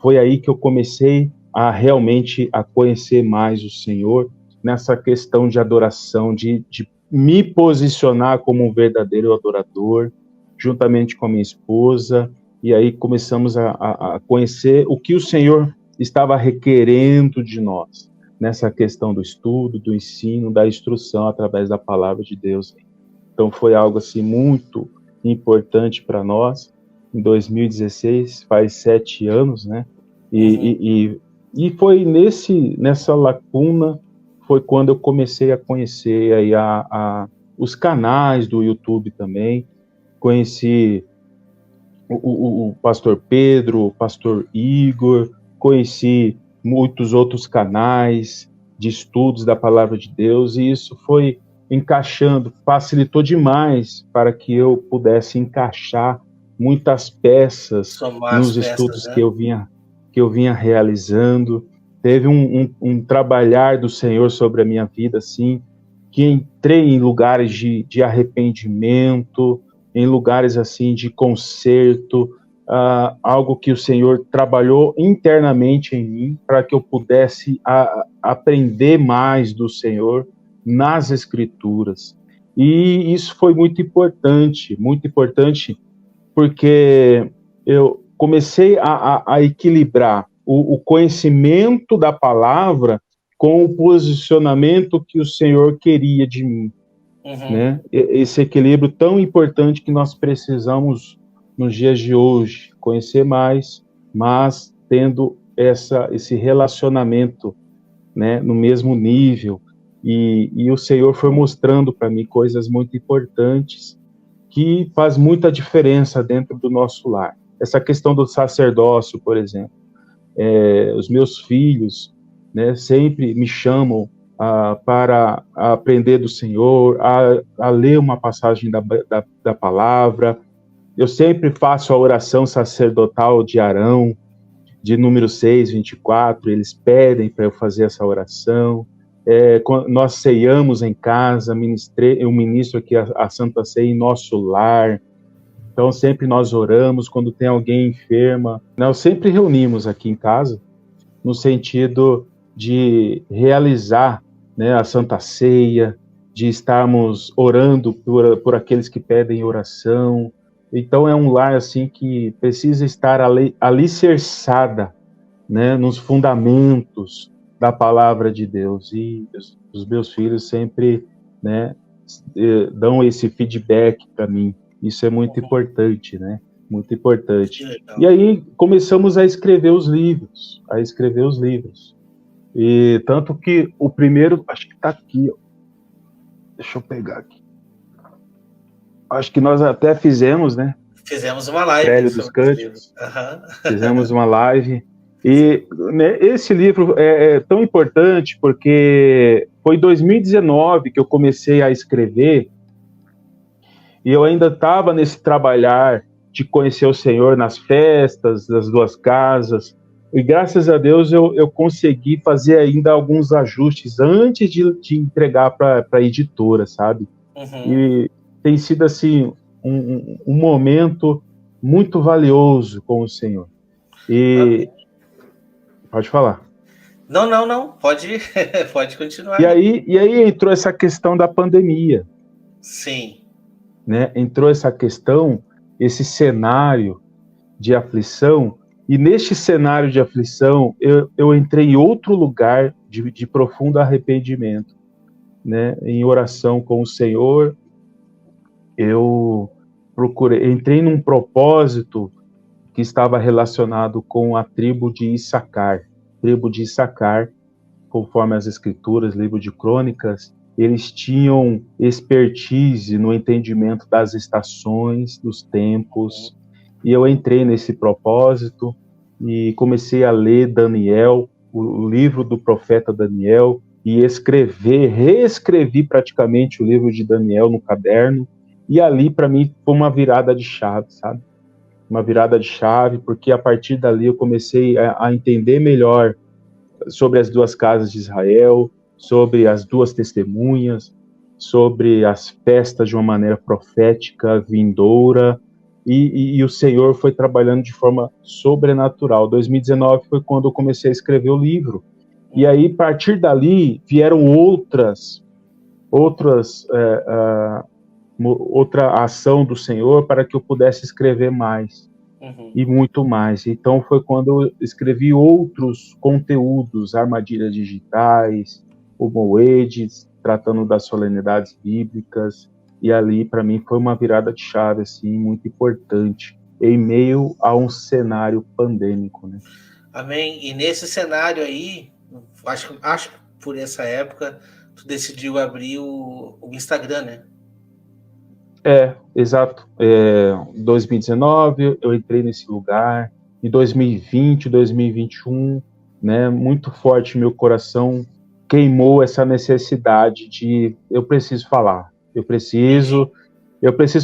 S2: Foi aí que eu comecei a realmente a conhecer mais o Senhor nessa questão de adoração, de me posicionar como um verdadeiro adorador, juntamente com a minha esposa, e aí começamos a conhecer o que o Senhor estava requerendo de nós, nessa questão do estudo, do ensino, da instrução através da palavra de Deus. Então foi algo assim muito importante para nós. Em 2016, faz 7 anos, né? E foi nessa lacuna, foi quando eu comecei a conhecer aí os canais do YouTube também. Conheci o pastor Pedro, o pastor Igor, conheci muitos outros canais de estudos da palavra de Deus, e isso foi encaixando, facilitou demais para que eu pudesse encaixar muitas peças nos estudos, né, que eu vinha realizando. Teve um trabalhar do Senhor sobre a minha vida, assim, que entrei em lugares de arrependimento, em lugares assim de conserto, algo que o Senhor trabalhou internamente em mim para que eu pudesse aprender mais do Senhor nas Escrituras. E isso foi muito importante, porque eu comecei a equilibrar o conhecimento da palavra com o posicionamento que o Senhor queria de mim, né? Esse equilíbrio tão importante que nós precisamos nos dias de hoje, conhecer mais, mas tendo esse relacionamento, né, no mesmo nível. E o Senhor foi mostrando para mim coisas muito importantes que faz muita diferença dentro do nosso lar. Essa questão do sacerdócio, por exemplo. Os meus filhos, né, sempre me chamam para aprender do Senhor, a ler uma passagem da palavra. Eu sempre faço a oração sacerdotal de Arão, de número 6, 24, eles pedem para eu fazer essa oração. Nós ceiamos em casa, eu ministro aqui a Santa Ceia em nosso lar. Então, sempre nós oramos quando tem alguém enferma. Nós sempre reunimos aqui em casa, no sentido de realizar, né, a Santa Ceia, de estarmos orando por aqueles que pedem oração. Então, é um lar assim que precisa estar alicerçada, né, nos fundamentos da palavra de Deus. E os meus filhos sempre, né, dão esse feedback para mim. Isso é muito importante, né? Muito importante. E aí começamos a escrever os livros. E tanto que o primeiro, acho que está aqui, ó. Deixa eu pegar aqui. Acho que nós até fizemos, né?
S1: Fizemos uma live.
S2: Prélio dos Cânticos. Fizemos uma live. E, né, esse livro é tão importante porque foi em 2019 que eu comecei a escrever. E eu ainda estava nesse trabalhar de conhecer o Senhor nas festas das duas casas. E graças a Deus eu consegui fazer ainda alguns ajustes antes de entregar para a editora, sabe? E tem sido assim um momento muito valioso com o Senhor. E pode falar.
S1: Não. Pode continuar.
S2: E aí entrou essa questão da pandemia.
S1: Sim.
S2: Né? Entrou essa questão, esse cenário de aflição, e neste cenário de aflição eu entrei em outro lugar de profundo arrependimento, né? Em oração com o Senhor, eu entrei num propósito que estava relacionado com a tribo de Issacar, conforme as Escrituras, livro de Crônicas. Eles tinham expertise no entendimento das estações, dos tempos, e eu entrei nesse propósito e comecei a ler Daniel, o livro do profeta Daniel, e reescrevi praticamente o livro de Daniel no caderno, e ali para mim foi uma virada de chave, sabe? Uma virada de chave, porque a partir dali eu comecei a entender melhor sobre as duas casas de Israel, sobre as duas testemunhas, sobre as festas de uma maneira profética, vindoura, e o Senhor foi trabalhando de forma sobrenatural. 2019 foi quando eu comecei a escrever o livro. E aí, a partir dali, vieram outra ação do Senhor para que eu pudesse escrever mais. E muito mais. Então foi quando eu escrevi outros conteúdos, armadilhas digitais, o Moedes, tratando das solenidades bíblicas, e ali para mim foi uma virada de chave assim muito importante em meio a um cenário pandêmico, né?
S1: Amém. E nesse cenário aí, acho que por essa época tu decidiu abrir o Instagram, né?
S2: Exato. 2019 eu entrei nesse lugar, em 2020, 2021, né, muito forte meu coração queimou essa necessidade de eu preciso falar, eu preciso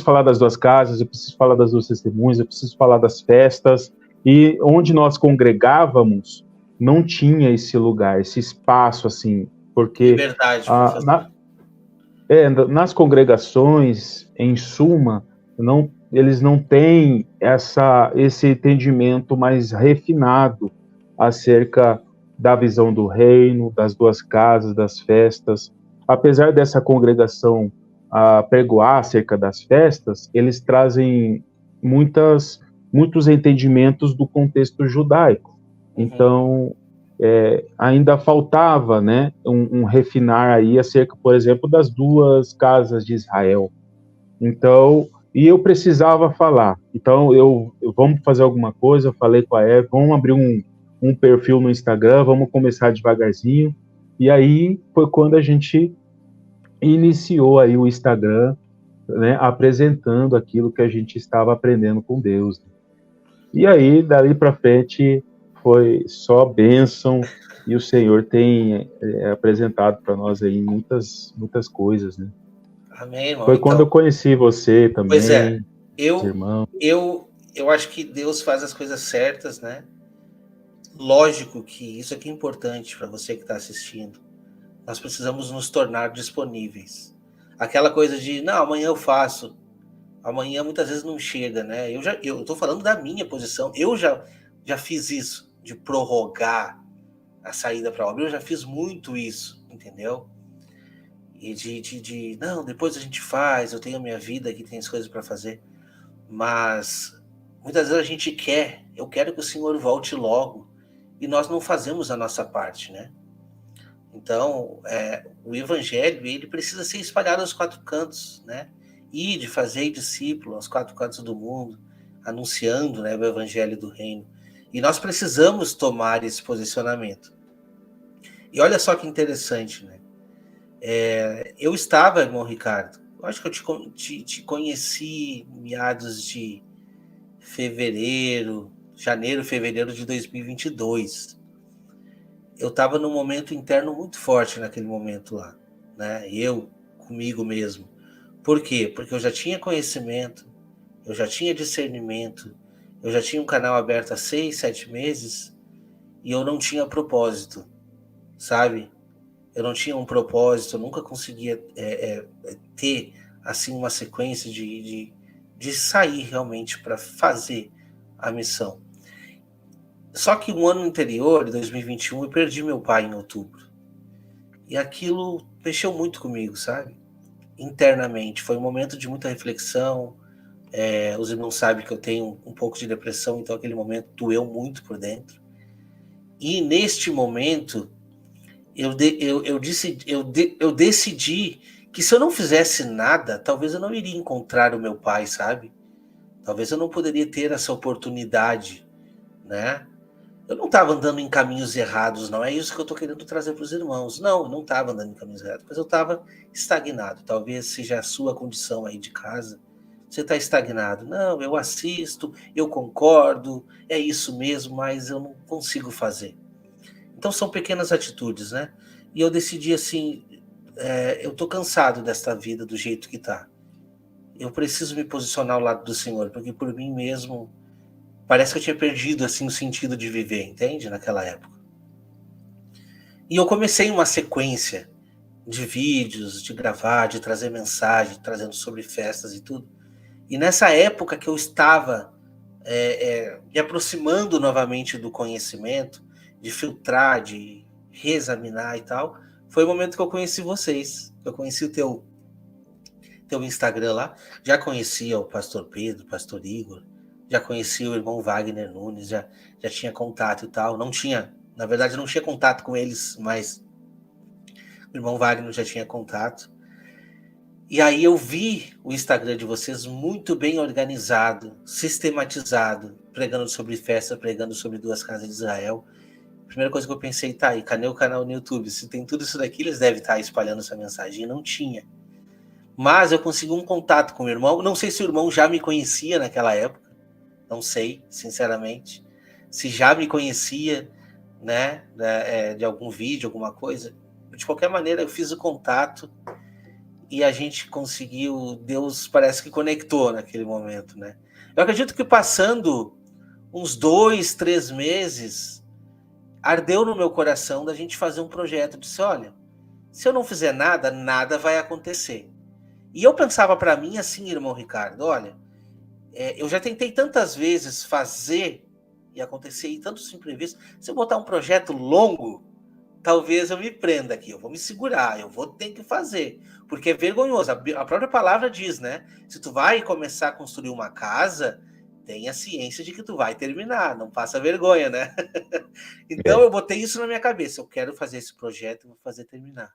S2: falar das duas casas, eu preciso falar das duas testemunhas, eu preciso falar das festas, e onde nós congregávamos não tinha esse lugar, esse espaço assim, porque
S1: Liberdade,
S2: nas congregações, em suma, eles não têm esse entendimento mais refinado acerca da visão do reino, das duas casas, das festas. Apesar dessa congregação pregoar acerca das festas, eles trazem muitos entendimentos do contexto judaico. Então, ainda faltava, né, um refinar aí acerca, por exemplo, das duas casas de Israel. Então, e eu precisava falar. Então, vamos fazer alguma coisa, eu falei com a Eva, vamos abrir um perfil no Instagram, vamos começar devagarzinho. E aí foi quando a gente iniciou aí o Instagram, né, apresentando aquilo que a gente estava aprendendo com Deus. E aí, dali para frente, foi só bênção, e o Senhor tem apresentado para nós aí muitas coisas, né?
S1: Amém, irmão.
S2: Foi quando eu
S1: Então,
S2: conheci você
S1: pois é,
S2: também, os
S1: eu,
S2: irmãos.
S1: eu acho que Deus faz as coisas certas, né? Lógico que isso aqui é importante para você que está assistindo. Nós precisamos nos tornar disponíveis. Aquela coisa de, não, amanhã eu faço. Amanhã muitas vezes não chega, né? Eu estou falando da minha posição. Eu já fiz isso, de prorrogar a saída para a obra. Eu já fiz muito isso, entendeu? E não, depois a gente faz, eu tenho a minha vida aqui, tem as coisas para fazer. Mas muitas vezes a gente eu quero que o Senhor volte logo, e nós não fazemos a nossa parte, né? Então, o evangelho, ele precisa ser espalhado aos quatro cantos, né? E de fazer discípulo aos quatro cantos do mundo, anunciando, né, o evangelho do reino. E nós precisamos tomar esse posicionamento. E olha só que interessante, né? Eu estava, irmão Ricardo, eu acho que eu te conheci meados de janeiro, fevereiro de 2022. Eu estava num momento interno muito forte naquele momento lá, né? Eu, comigo mesmo. Por quê? Porque eu já tinha conhecimento, eu já tinha discernimento, eu já tinha um canal aberto há 6, 7 meses e eu não tinha propósito, sabe? Eu não tinha um propósito, eu nunca conseguia ter assim uma sequência de sair realmente para fazer a missão. Só que um ano anterior, em 2021, eu perdi meu pai em outubro. E aquilo mexeu muito comigo, sabe? Internamente. Foi um momento de muita reflexão. Os irmãos sabem que eu tenho um pouco de depressão, então aquele momento doeu muito por dentro. E neste momento, eu decidi que se eu não fizesse nada, talvez eu não iria encontrar o meu pai, sabe? Talvez eu não poderia ter essa oportunidade, né? Eu não estava andando em caminhos errados, não é isso que eu estou querendo trazer para os irmãos. Não, eu não estava andando em caminhos errados, mas eu estava estagnado. Talvez seja a sua condição aí de casa. Você está estagnado. Não, eu assisto, eu concordo, é isso mesmo, mas eu não consigo fazer. Então são pequenas atitudes, né? E eu decidi assim, eu estou cansado desta vida do jeito que está. Eu preciso me posicionar ao lado do Senhor, porque por mim mesmo parece que eu tinha perdido assim o sentido de viver, entende? Naquela época. E eu comecei uma sequência de vídeos, de gravar, de trazer mensagem, trazendo sobre festas e tudo. E nessa época que eu estava me aproximando novamente do conhecimento, de filtrar, de reexaminar e tal, foi o momento que eu conheci vocês. Eu conheci o teu Instagram lá, já conhecia o pastor Pedro, o pastor Igor, já conhecia o irmão Wagner Nunes, já tinha contato e tal. Não tinha, na verdade, não tinha contato com eles, mas o irmão Wagner já tinha contato. E aí eu vi o Instagram de vocês muito bem organizado, sistematizado, pregando sobre festa, pregando sobre duas casas de Israel. A primeira coisa que eu pensei, tá, e cadê o canal no YouTube? Se tem tudo isso daqui, eles devem estar espalhando essa mensagem. E não tinha. Mas eu consegui um contato com o irmão. Não sei se o irmão já me conhecia naquela época. Não sei, sinceramente. Se já me conhecia, né, de algum vídeo, alguma coisa. De qualquer maneira, eu fiz o contato e a gente conseguiu. Deus parece que conectou naquele momento, né? Eu acredito que passando uns 2, 3 meses, ardeu no meu coração da gente fazer um projeto. Disse, olha, se eu não fizer nada, nada vai acontecer. E eu pensava para mim assim, irmão Ricardo, olha, eu já tentei tantas vezes fazer e acontecer em tantos imprevistos. Se eu botar um projeto longo, talvez eu me prenda aqui, eu vou me segurar, eu vou ter que fazer, porque é vergonhoso. A própria palavra diz, né? Se tu vai começar a construir uma casa, tenha ciência de que tu vai terminar, não passa vergonha, né? Então
S2: É,
S1: eu botei isso na minha cabeça, eu quero fazer esse projeto, vou fazer terminar.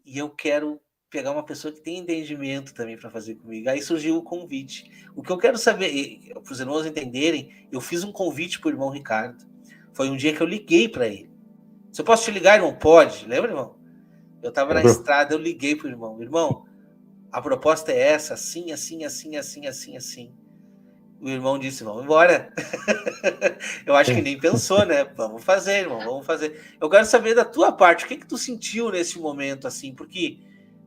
S1: E eu quero pegar uma pessoa que tem entendimento também para fazer comigo. Aí surgiu o convite. O que eu quero saber, para os irmãos entenderem, eu fiz um convite para o irmão Ricardo. Foi um dia que eu liguei para ele. Se eu posso te ligar, irmão? Pode. Lembra, irmão? Eu estava na
S2: lembro?
S1: estrada, eu liguei para o irmão. Irmão, a proposta é essa, assim, assim, assim, assim, assim, assim. O irmão disse, vamos embora. Eu acho que nem pensou, né? Vamos fazer, irmão, vamos fazer. Eu quero saber da tua parte, o que tu sentiu nesse momento, assim? Porque,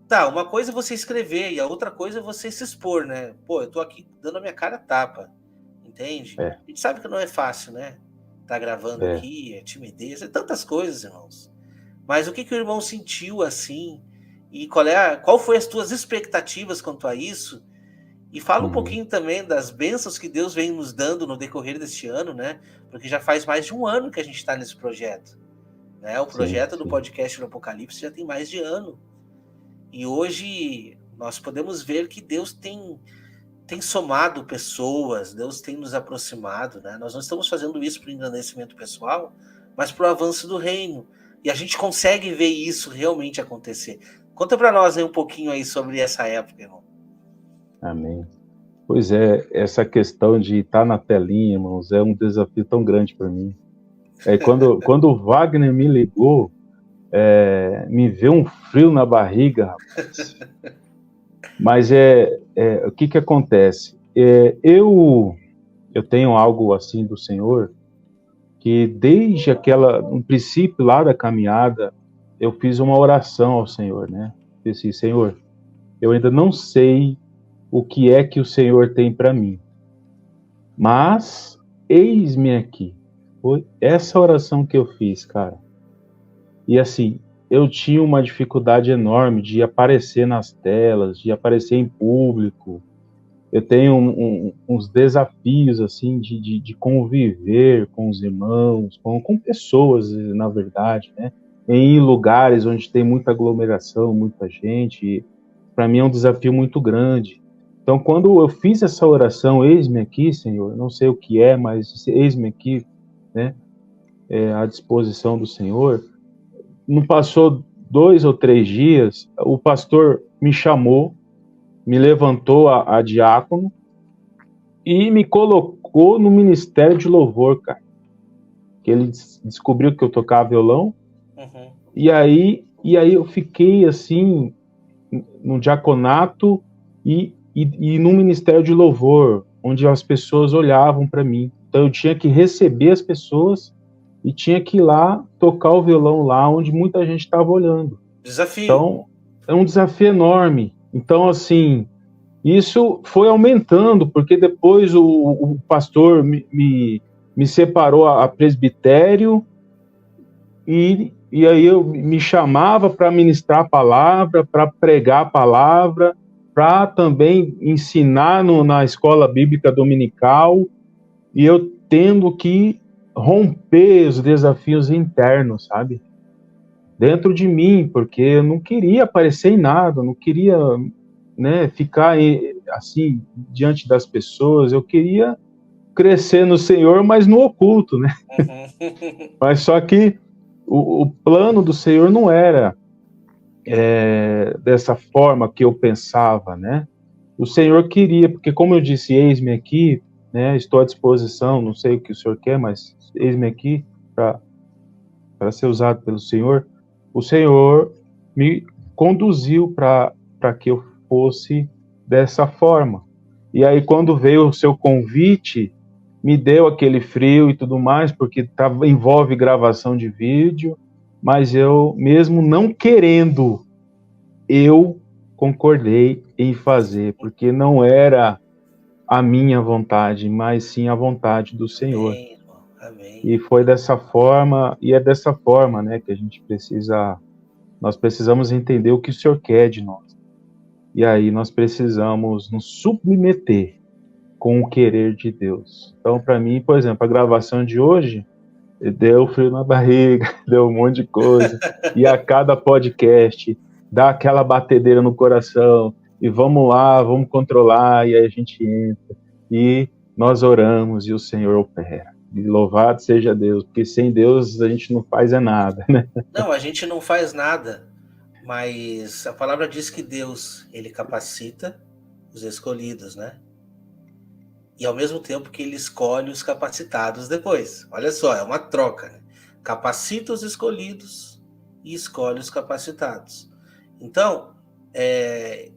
S1: tá, uma coisa é você escrever e a outra coisa é você se expor, né? Pô, eu tô aqui dando a minha cara a tapa, entende?
S2: É,
S1: A gente sabe que não é fácil, né? Tá gravando
S2: é.
S1: aqui, é timidez, é tantas coisas, irmãos. Mas o que o irmão sentiu assim? E qual foi as tuas expectativas quanto a isso? E fala um
S2: Uhum.
S1: pouquinho também das bênçãos que Deus vem nos dando no decorrer deste ano, né? Porque já faz mais de um ano que a gente está nesse projeto, né? O
S2: Sim,
S1: projeto do
S2: sim.
S1: podcast do Apocalipse já tem mais de ano. E hoje nós podemos ver que Deus tem somado pessoas, Deus tem nos aproximado, né? Nós não estamos fazendo isso para o engrandecimento pessoal, mas para o avanço do reino. E a gente consegue ver isso realmente acontecer. Conta para nós aí um pouquinho aí sobre essa época, irmão.
S2: Amém. Pois é, essa questão de estar na telinha, irmãos, é um desafio tão grande para mim. Quando o Wagner me ligou, me veio um frio na barriga, rapaz. Mas o que que acontece? Eu tenho algo assim do Senhor, que desde um princípio lá da caminhada, eu fiz uma oração ao Senhor, né? Disse, Senhor, eu ainda não sei o que é que o Senhor tem para mim, mas eis-me aqui. Foi essa oração que eu fiz, cara. E assim, eu tinha uma dificuldade enorme de aparecer nas telas, de aparecer em público. Eu tenho uns desafios, assim, de conviver com os irmãos, com pessoas, na verdade, né? Em lugares onde tem muita aglomeração, muita gente. Para mim é um desafio muito grande. Então, quando eu fiz essa oração, eis-me aqui, Senhor, não sei o que é, mas eis-me aqui, né? À disposição do Senhor. Não passou 2 ou 3 dias, o pastor me chamou, me levantou a diácono e me colocou no ministério de louvor, cara. Que ele descobriu que eu tocava violão,
S1: Uhum.
S2: e aí eu fiquei assim no diaconato e no ministério de louvor, onde as pessoas olhavam para mim. Então eu tinha que receber as pessoas e tinha que ir lá tocar o violão lá onde muita gente estava olhando.
S1: Desafio.
S2: Então é um desafio enorme. Então assim, isso foi aumentando, porque depois o pastor me separou a presbitério, e aí eu me chamava para ministrar a palavra, para pregar a palavra, para também ensinar na escola bíblica dominical, e eu tendo que romper os desafios internos, sabe? Dentro de mim, porque eu não queria aparecer em nada, não queria, né, ficar assim diante das pessoas, eu queria crescer no Senhor, mas no oculto, né?
S1: Uhum.
S2: Mas só que o plano do Senhor não era dessa forma que eu pensava, né? O Senhor queria, porque como eu disse, eis-me aqui, né? Estou à disposição, não sei o que o Senhor quer, mas eis-me aqui para ser usado pelo Senhor. O Senhor me conduziu para que eu fosse dessa forma. E aí quando veio o seu convite, me deu aquele frio e tudo mais, porque envolve gravação de vídeo, mas eu, mesmo não querendo, eu concordei em fazer, porque não era a minha vontade, mas sim a vontade do Senhor.
S1: Amém, irmão. Amém.
S2: E foi dessa forma, e é dessa forma, né, que nós precisamos entender o que o Senhor quer de nós. E aí nós precisamos nos submeter com o querer de Deus. Então, para mim, por exemplo, a gravação de hoje deu frio na barriga, deu um monte de coisa. E a cada podcast dá aquela batedeira no coração. E vamos lá, vamos controlar. E aí a gente entra. E nós oramos e o Senhor opera. E louvado seja Deus, porque sem Deus a gente não faz nada, né?
S1: Não, a gente não faz nada, mas a palavra diz que Deus, ele capacita os escolhidos, né? E ao mesmo tempo que ele escolhe os capacitados depois. Olha só, é uma troca, né? Capacita os escolhidos e escolhe os capacitados. Então,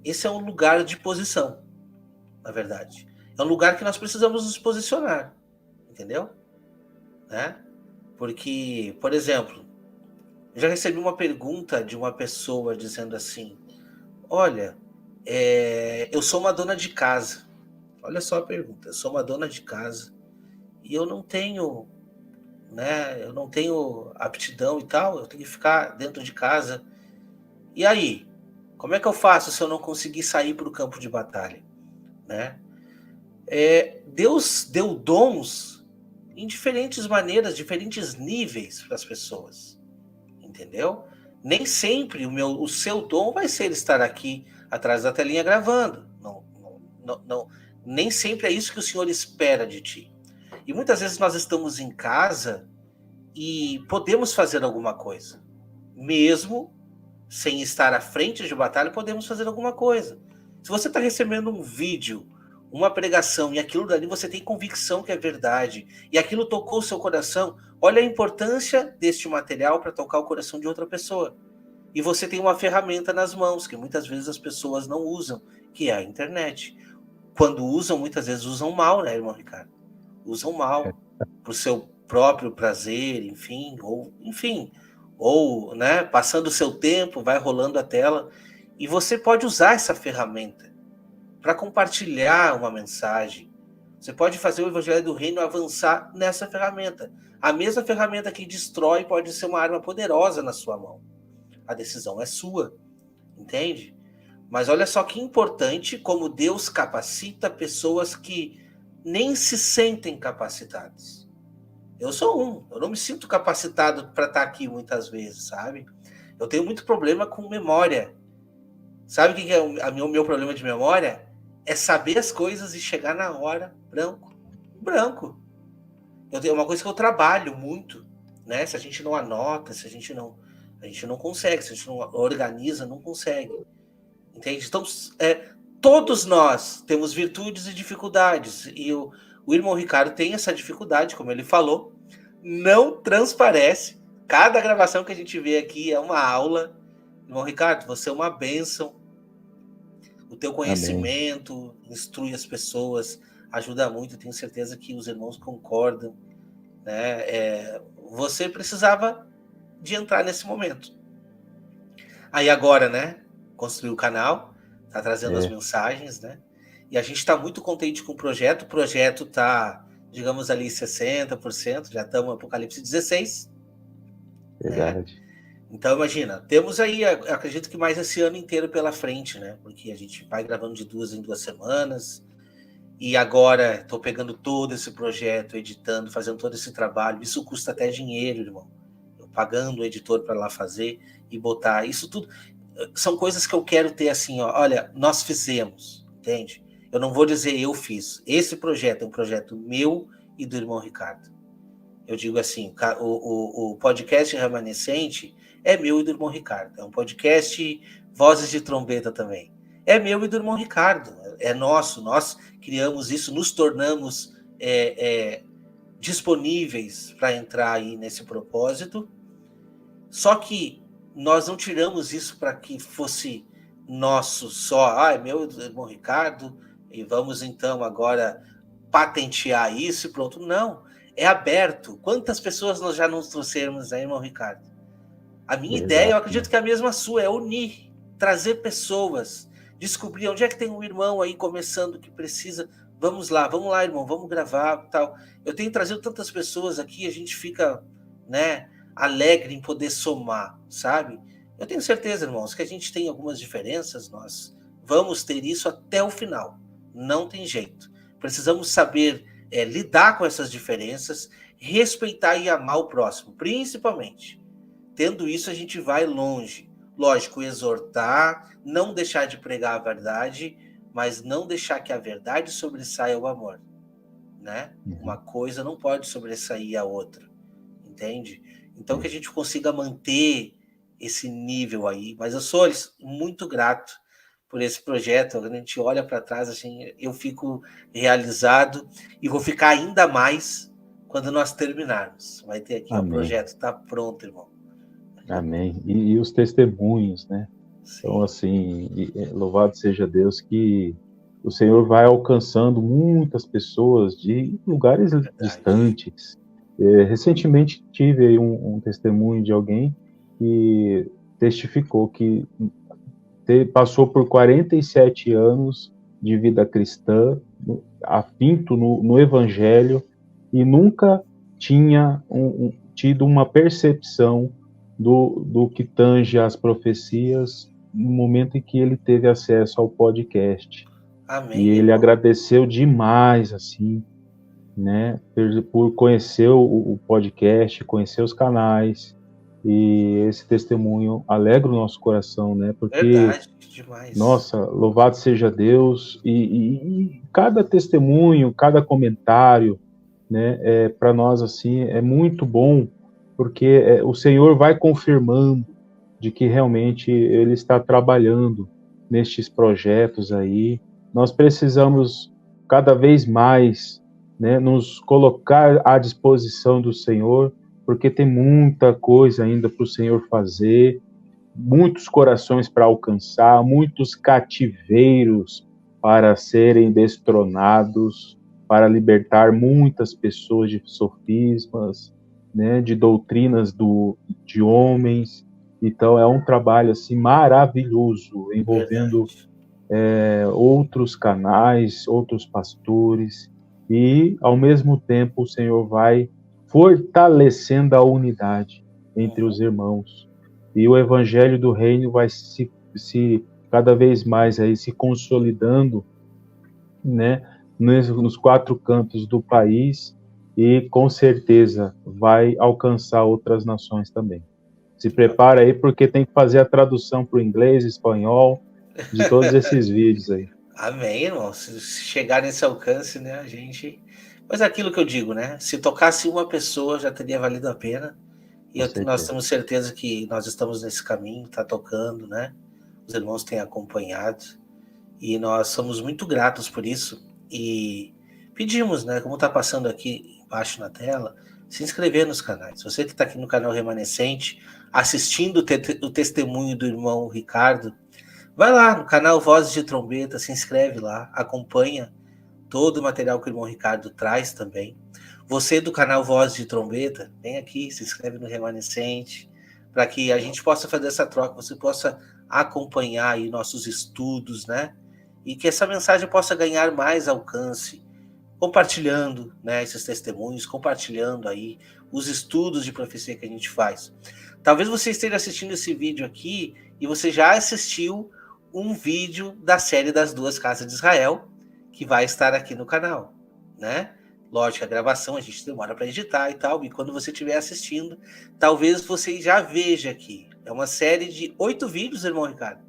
S1: esse é um lugar de posição, na verdade. É um lugar que nós precisamos nos posicionar, entendeu? Né? Porque, por exemplo, eu já recebi uma pergunta de uma pessoa dizendo assim: olha, eu sou uma dona de casa. Olha só a pergunta: eu sou uma dona de casa e eu não tenho, né? Eu não tenho aptidão e tal. Eu tenho que ficar dentro de casa. E aí, como é que eu faço se eu não conseguir sair para o campo de batalha, né? Deus deu dons em diferentes maneiras, diferentes níveis para as pessoas. Entendeu? Nem sempre o seu dom vai ser estar aqui atrás da telinha gravando. Não, nem sempre é isso que o Senhor espera de ti. E muitas vezes nós estamos em casa e podemos fazer alguma coisa. Mesmo sem estar à frente de batalha, podemos fazer alguma coisa. Se você está recebendo um vídeo, uma pregação, e aquilo dali você tem convicção que é verdade, e aquilo tocou o seu coração, olha a importância deste material para tocar o coração de outra pessoa. E você tem uma ferramenta nas mãos, que muitas vezes as pessoas não usam, que é a internet. Quando usam, muitas vezes usam mal, né, irmão Ricardo? Usam mal, por seu próprio prazer, ou, né, passando o seu tempo, vai rolando a tela, e você pode usar essa ferramenta para compartilhar uma mensagem. Você pode fazer o Evangelho do Reino avançar nessa ferramenta. A mesma ferramenta que destrói pode ser uma arma poderosa na sua mão. A decisão é sua, entende? Mas olha só que importante como Deus capacita pessoas que nem se sentem capacitadas. Eu sou eu não me sinto capacitado para estar aqui muitas vezes, sabe? Eu tenho muito problema com memória. Sabe o que é o meu problema de memória? É saber as coisas e chegar na hora branco. Eu tenho uma coisa que eu trabalho muito, né? Se a gente não anota, se a gente não consegue, se a gente não organiza, não consegue. Entende? Então, todos nós temos virtudes e dificuldades. E o irmão Ricardo tem essa dificuldade, como ele falou, não transparece. Cada gravação que a gente vê aqui é uma aula. Irmão Ricardo, você é uma bênção. O teu conhecimento Amém. Instrui as pessoas, ajuda muito. Tenho certeza que os irmãos concordam, né? Você precisava de entrar nesse momento. Aí agora, né? Construiu o canal, tá trazendo as mensagens, né? E a gente está muito contente com o projeto. O projeto tá, digamos ali, 60%, já estamos no Apocalipse 16.
S2: Verdade.
S1: Né? Então, imagina, temos aí, acredito que mais esse ano inteiro pela frente, né? Porque a gente vai gravando de 2 em 2 semanas. E agora estou pegando todo esse projeto, editando, fazendo todo esse trabalho. Isso custa até dinheiro, irmão. Eu pagando o editor para lá fazer e botar. Isso tudo são coisas que eu quero ter assim, ó. Olha, nós fizemos, entende? Eu não vou dizer eu fiz. Esse projeto é um projeto meu e do irmão Ricardo. Eu digo assim, o podcast Remanescente é meu e do irmão Ricardo. É um podcast Vozes de Trombeta também. É meu e do irmão Ricardo. É nosso. Nós criamos isso, nos tornamos disponíveis para entrar aí nesse propósito. Só que nós não tiramos isso para que fosse nosso só. É meu e do irmão Ricardo, e vamos então agora patentear isso e pronto. Não. É aberto. Quantas pessoas nós já nos trouxemos aí, irmão Ricardo? A minha ideia, eu acredito que é a mesma sua, é unir, trazer pessoas, descobrir onde é que tem um irmão aí começando que precisa. Vamos lá, irmão, vamos gravar, tal. Eu tenho trazido tantas pessoas aqui, a gente fica, né, alegre em poder somar, sabe? Eu tenho certeza, irmãos, que a gente tem algumas diferenças, nós vamos ter isso até o final. Não tem jeito. Precisamos saber lidar com essas diferenças, respeitar e amar o próximo, principalmente. Tendo isso, a gente vai longe. Lógico, exortar, não deixar de pregar a verdade, mas não deixar que a verdade sobressaia o amor, né? Uma coisa não pode sobressair a outra, entende? Então, que a gente consiga manter esse nível aí. Mas eu sou muito grato por esse projeto. Quando a gente olha para trás, assim, eu fico realizado e vou ficar ainda mais quando nós terminarmos. Vai ter aqui, ó, o projeto está pronto, irmão.
S2: Amém. E os testemunhos, né? Sim. Então, assim, louvado seja Deus que o Senhor vai alcançando muitas pessoas de lugares distantes. Recentemente tive aí um testemunho de alguém que testificou que passou por 47 anos de vida cristã, afinto no Evangelho, e nunca tinha tido uma percepção do que tange as profecias no momento em que ele teve acesso ao podcast.
S1: Amém,
S2: e ele agradeceu demais, assim, né, por conhecer o podcast, conhecer os canais, e esse testemunho alegra o nosso coração, né, porque,
S1: verdade, demais.
S2: Nossa, louvado seja Deus, e cada testemunho, cada comentário, né, para nós, assim, é muito bom, porque o Senhor vai confirmando de que realmente Ele está trabalhando nestes projetos aí. Nós precisamos cada vez mais, né, nos colocar à disposição do Senhor, porque tem muita coisa ainda para o Senhor fazer, muitos corações para alcançar, muitos cativeiros para serem destronados, para libertar muitas pessoas de sofismas, né, de doutrinas de homens. Então é um trabalho assim maravilhoso, envolvendo outros canais, outros pastores, e ao mesmo tempo o Senhor vai fortalecendo a unidade entre os irmãos, e o evangelho do reino vai se cada vez mais aí se consolidando, né, nos 4 cantos do país, e com certeza vai alcançar outras nações também. Se prepara aí, porque tem que fazer a tradução para o inglês, espanhol, de todos esses vídeos aí.
S1: Amém, irmão. Se chegar nesse alcance, né, a gente... Mas aquilo que eu digo, né? Se tocasse uma pessoa, já teria valido a pena. E nós temos certeza que nós estamos nesse caminho, está tocando, né? Os irmãos têm acompanhado. E nós somos muito gratos por isso. E pedimos, né? Como está passando aqui embaixo na tela, se inscrever nos canais. Você que está aqui no canal Remanescente, assistindo o testemunho do irmão Ricardo, vai lá no canal Vozes de Trombeta, se inscreve lá, acompanha todo o material que o irmão Ricardo traz também. Você do canal Vozes de Trombeta, vem aqui, se inscreve no Remanescente, para que a gente possa fazer essa troca, você possa acompanhar aí nossos estudos, né? E que essa mensagem possa ganhar mais alcance, compartilhando, né, esses testemunhos, compartilhando aí os estudos de profecia que a gente faz. Talvez você esteja assistindo esse vídeo aqui e você já assistiu um vídeo da série das 2 Casas de Israel, que vai estar aqui no canal, né? Lógico, a gravação a gente demora para editar e tal, e quando você estiver assistindo, talvez você já veja aqui. É uma série de 8 vídeos, irmão Ricardo.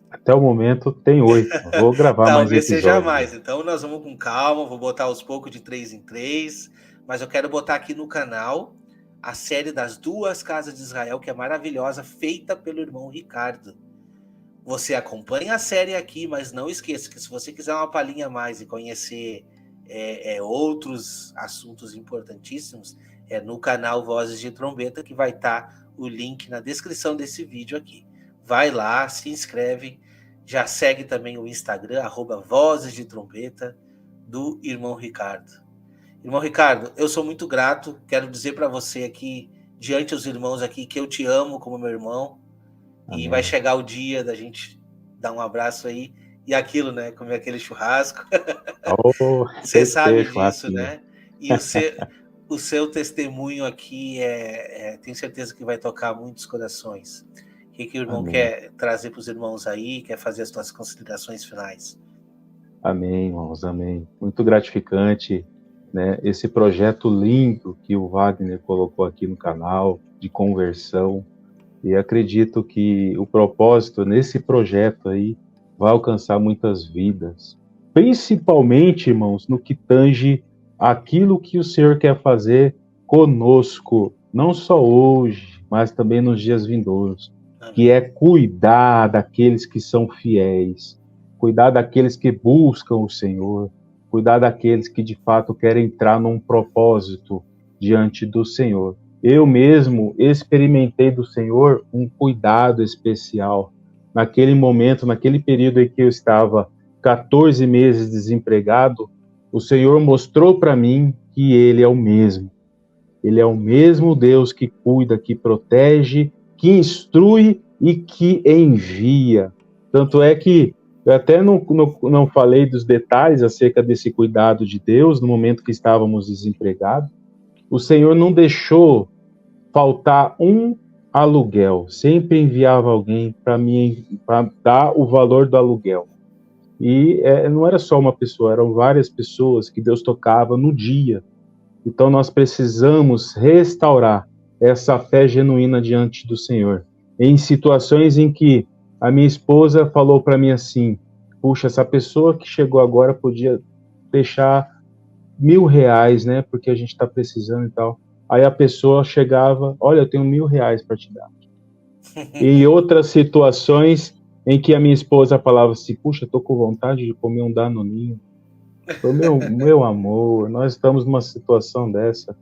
S2: Até o momento tem 8. Vou gravar mais episódios. Talvez seja mais.
S1: Então nós vamos com calma, vou botar aos poucos de 3 em 3, mas eu quero botar aqui no canal a série das 2 Casas de Israel, que é maravilhosa, feita pelo irmão Ricardo. Você acompanha a série aqui, mas não esqueça que se você quiser uma palhinha a mais e conhecer outros assuntos importantíssimos, é no canal Vozes de Trombeta, que vai estar o link na descrição desse vídeo aqui. Vai lá, se inscreve, já segue também o Instagram, @Vozes de Trombeta, do irmão Ricardo. Irmão Ricardo, eu sou muito grato, quero dizer para você aqui, diante dos irmãos aqui, que eu te amo como meu irmão. Amém. E vai chegar o dia da gente dar um abraço aí, e aquilo, né, comer aquele churrasco. Você sabe disso, né? E o seu testemunho aqui, tenho certeza que vai tocar muitos corações. O que o irmão quer trazer para os irmãos aí, quer fazer as suas considerações finais?
S2: Amém, irmãos, amém. Muito gratificante, né? Esse projeto lindo que o Wagner colocou aqui no canal de conversão. E acredito que o propósito nesse projeto aí vai alcançar muitas vidas. Principalmente, irmãos, no que tange aquilo que o Senhor quer fazer conosco, não só hoje, mas também nos dias vindouros, que é cuidar daqueles que são fiéis, cuidar daqueles que buscam o Senhor, cuidar daqueles que de fato querem entrar num propósito diante do Senhor. Eu mesmo experimentei do Senhor um cuidado especial naquele momento, naquele período em que eu estava 14 meses desempregado. O Senhor mostrou para mim que Ele é o mesmo. Ele é o mesmo Deus que cuida, que protege, que instrui e que envia. Tanto é que eu até não falei dos detalhes acerca desse cuidado de Deus no momento que estávamos desempregados. O Senhor não deixou faltar um aluguel. Sempre enviava alguém para mim, para dar o valor do aluguel. E não era só uma pessoa, eram várias pessoas que Deus tocava no dia. Então nós precisamos restaurar essa fé genuína diante do Senhor. Em situações em que a minha esposa falou para mim assim: puxa, essa pessoa que chegou agora podia deixar R$ 1.000, né? Porque a gente está precisando e tal. Aí a pessoa chegava: olha, eu tenho R$ 1.000 para te dar. E outras situações em que a minha esposa falava assim: puxa, estou com vontade de comer um danoninho. Meu amor, nós estamos numa situação dessa.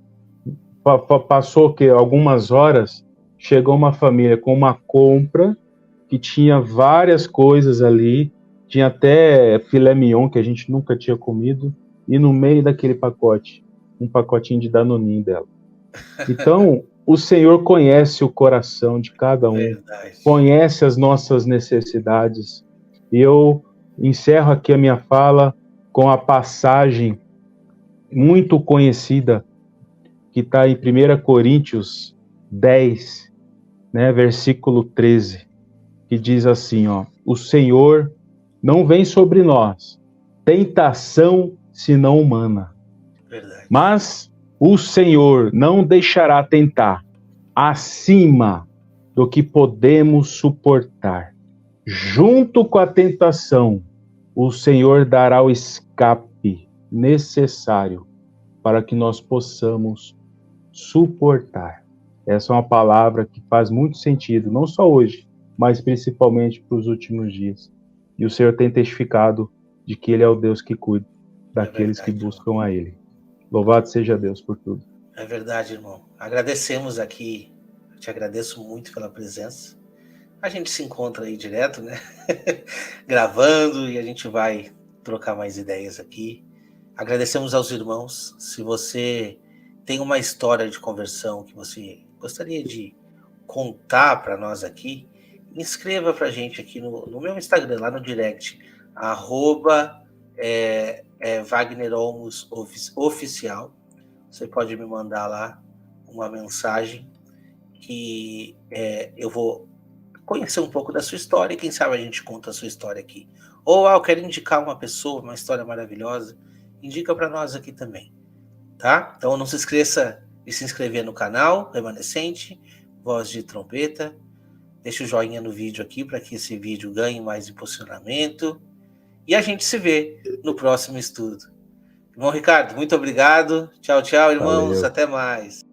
S2: Passou que algumas horas, chegou uma família com uma compra que tinha várias coisas ali, tinha até filé mignon que a gente nunca tinha comido, e no meio daquele pacote, um pacotinho de danoninho dela. Então, o Senhor conhece o coração de cada um,
S1: Verdade.
S2: conhece as nossas necessidades. E eu encerro aqui a minha fala com a passagem muito conhecida que está em 1 Coríntios 10, né, versículo 13, que diz assim, ó: o Senhor não vem sobre nós tentação senão humana,
S1: Verdade.
S2: mas o Senhor não deixará tentar acima do que podemos suportar. Junto com a tentação, o Senhor dará o escape necessário para que nós possamos suportar. Essa é uma palavra que faz muito sentido, não só hoje, mas principalmente para os últimos dias. E o Senhor tem testificado de que Ele é o Deus que cuida daqueles que buscam a Ele. Louvado seja Deus por tudo.
S1: É verdade, irmão. Agradecemos aqui, eu te agradeço muito pela presença. A gente se encontra aí direto, né? Gravando, e a gente vai trocar mais ideias aqui. Agradecemos aos irmãos. Se você tem uma história de conversão que você gostaria de contar para nós aqui, inscreva para a gente aqui no meu Instagram, lá no direct, @Wagner Olmos Oficial. Você pode me mandar lá uma mensagem que eu vou conhecer um pouco da sua história e quem sabe a gente conta a sua história aqui. Ou eu quero indicar uma pessoa, uma história maravilhosa, indica para nós aqui também, tá? Então não se esqueça de se inscrever no canal Remanescente, Voz de Trombeta. Deixa o joinha no vídeo aqui para que esse vídeo ganhe mais impulsionamento. E a gente se vê no próximo estudo. Irmão Ricardo, muito obrigado. Tchau, tchau, irmãos.
S2: Valeu.
S1: Até mais.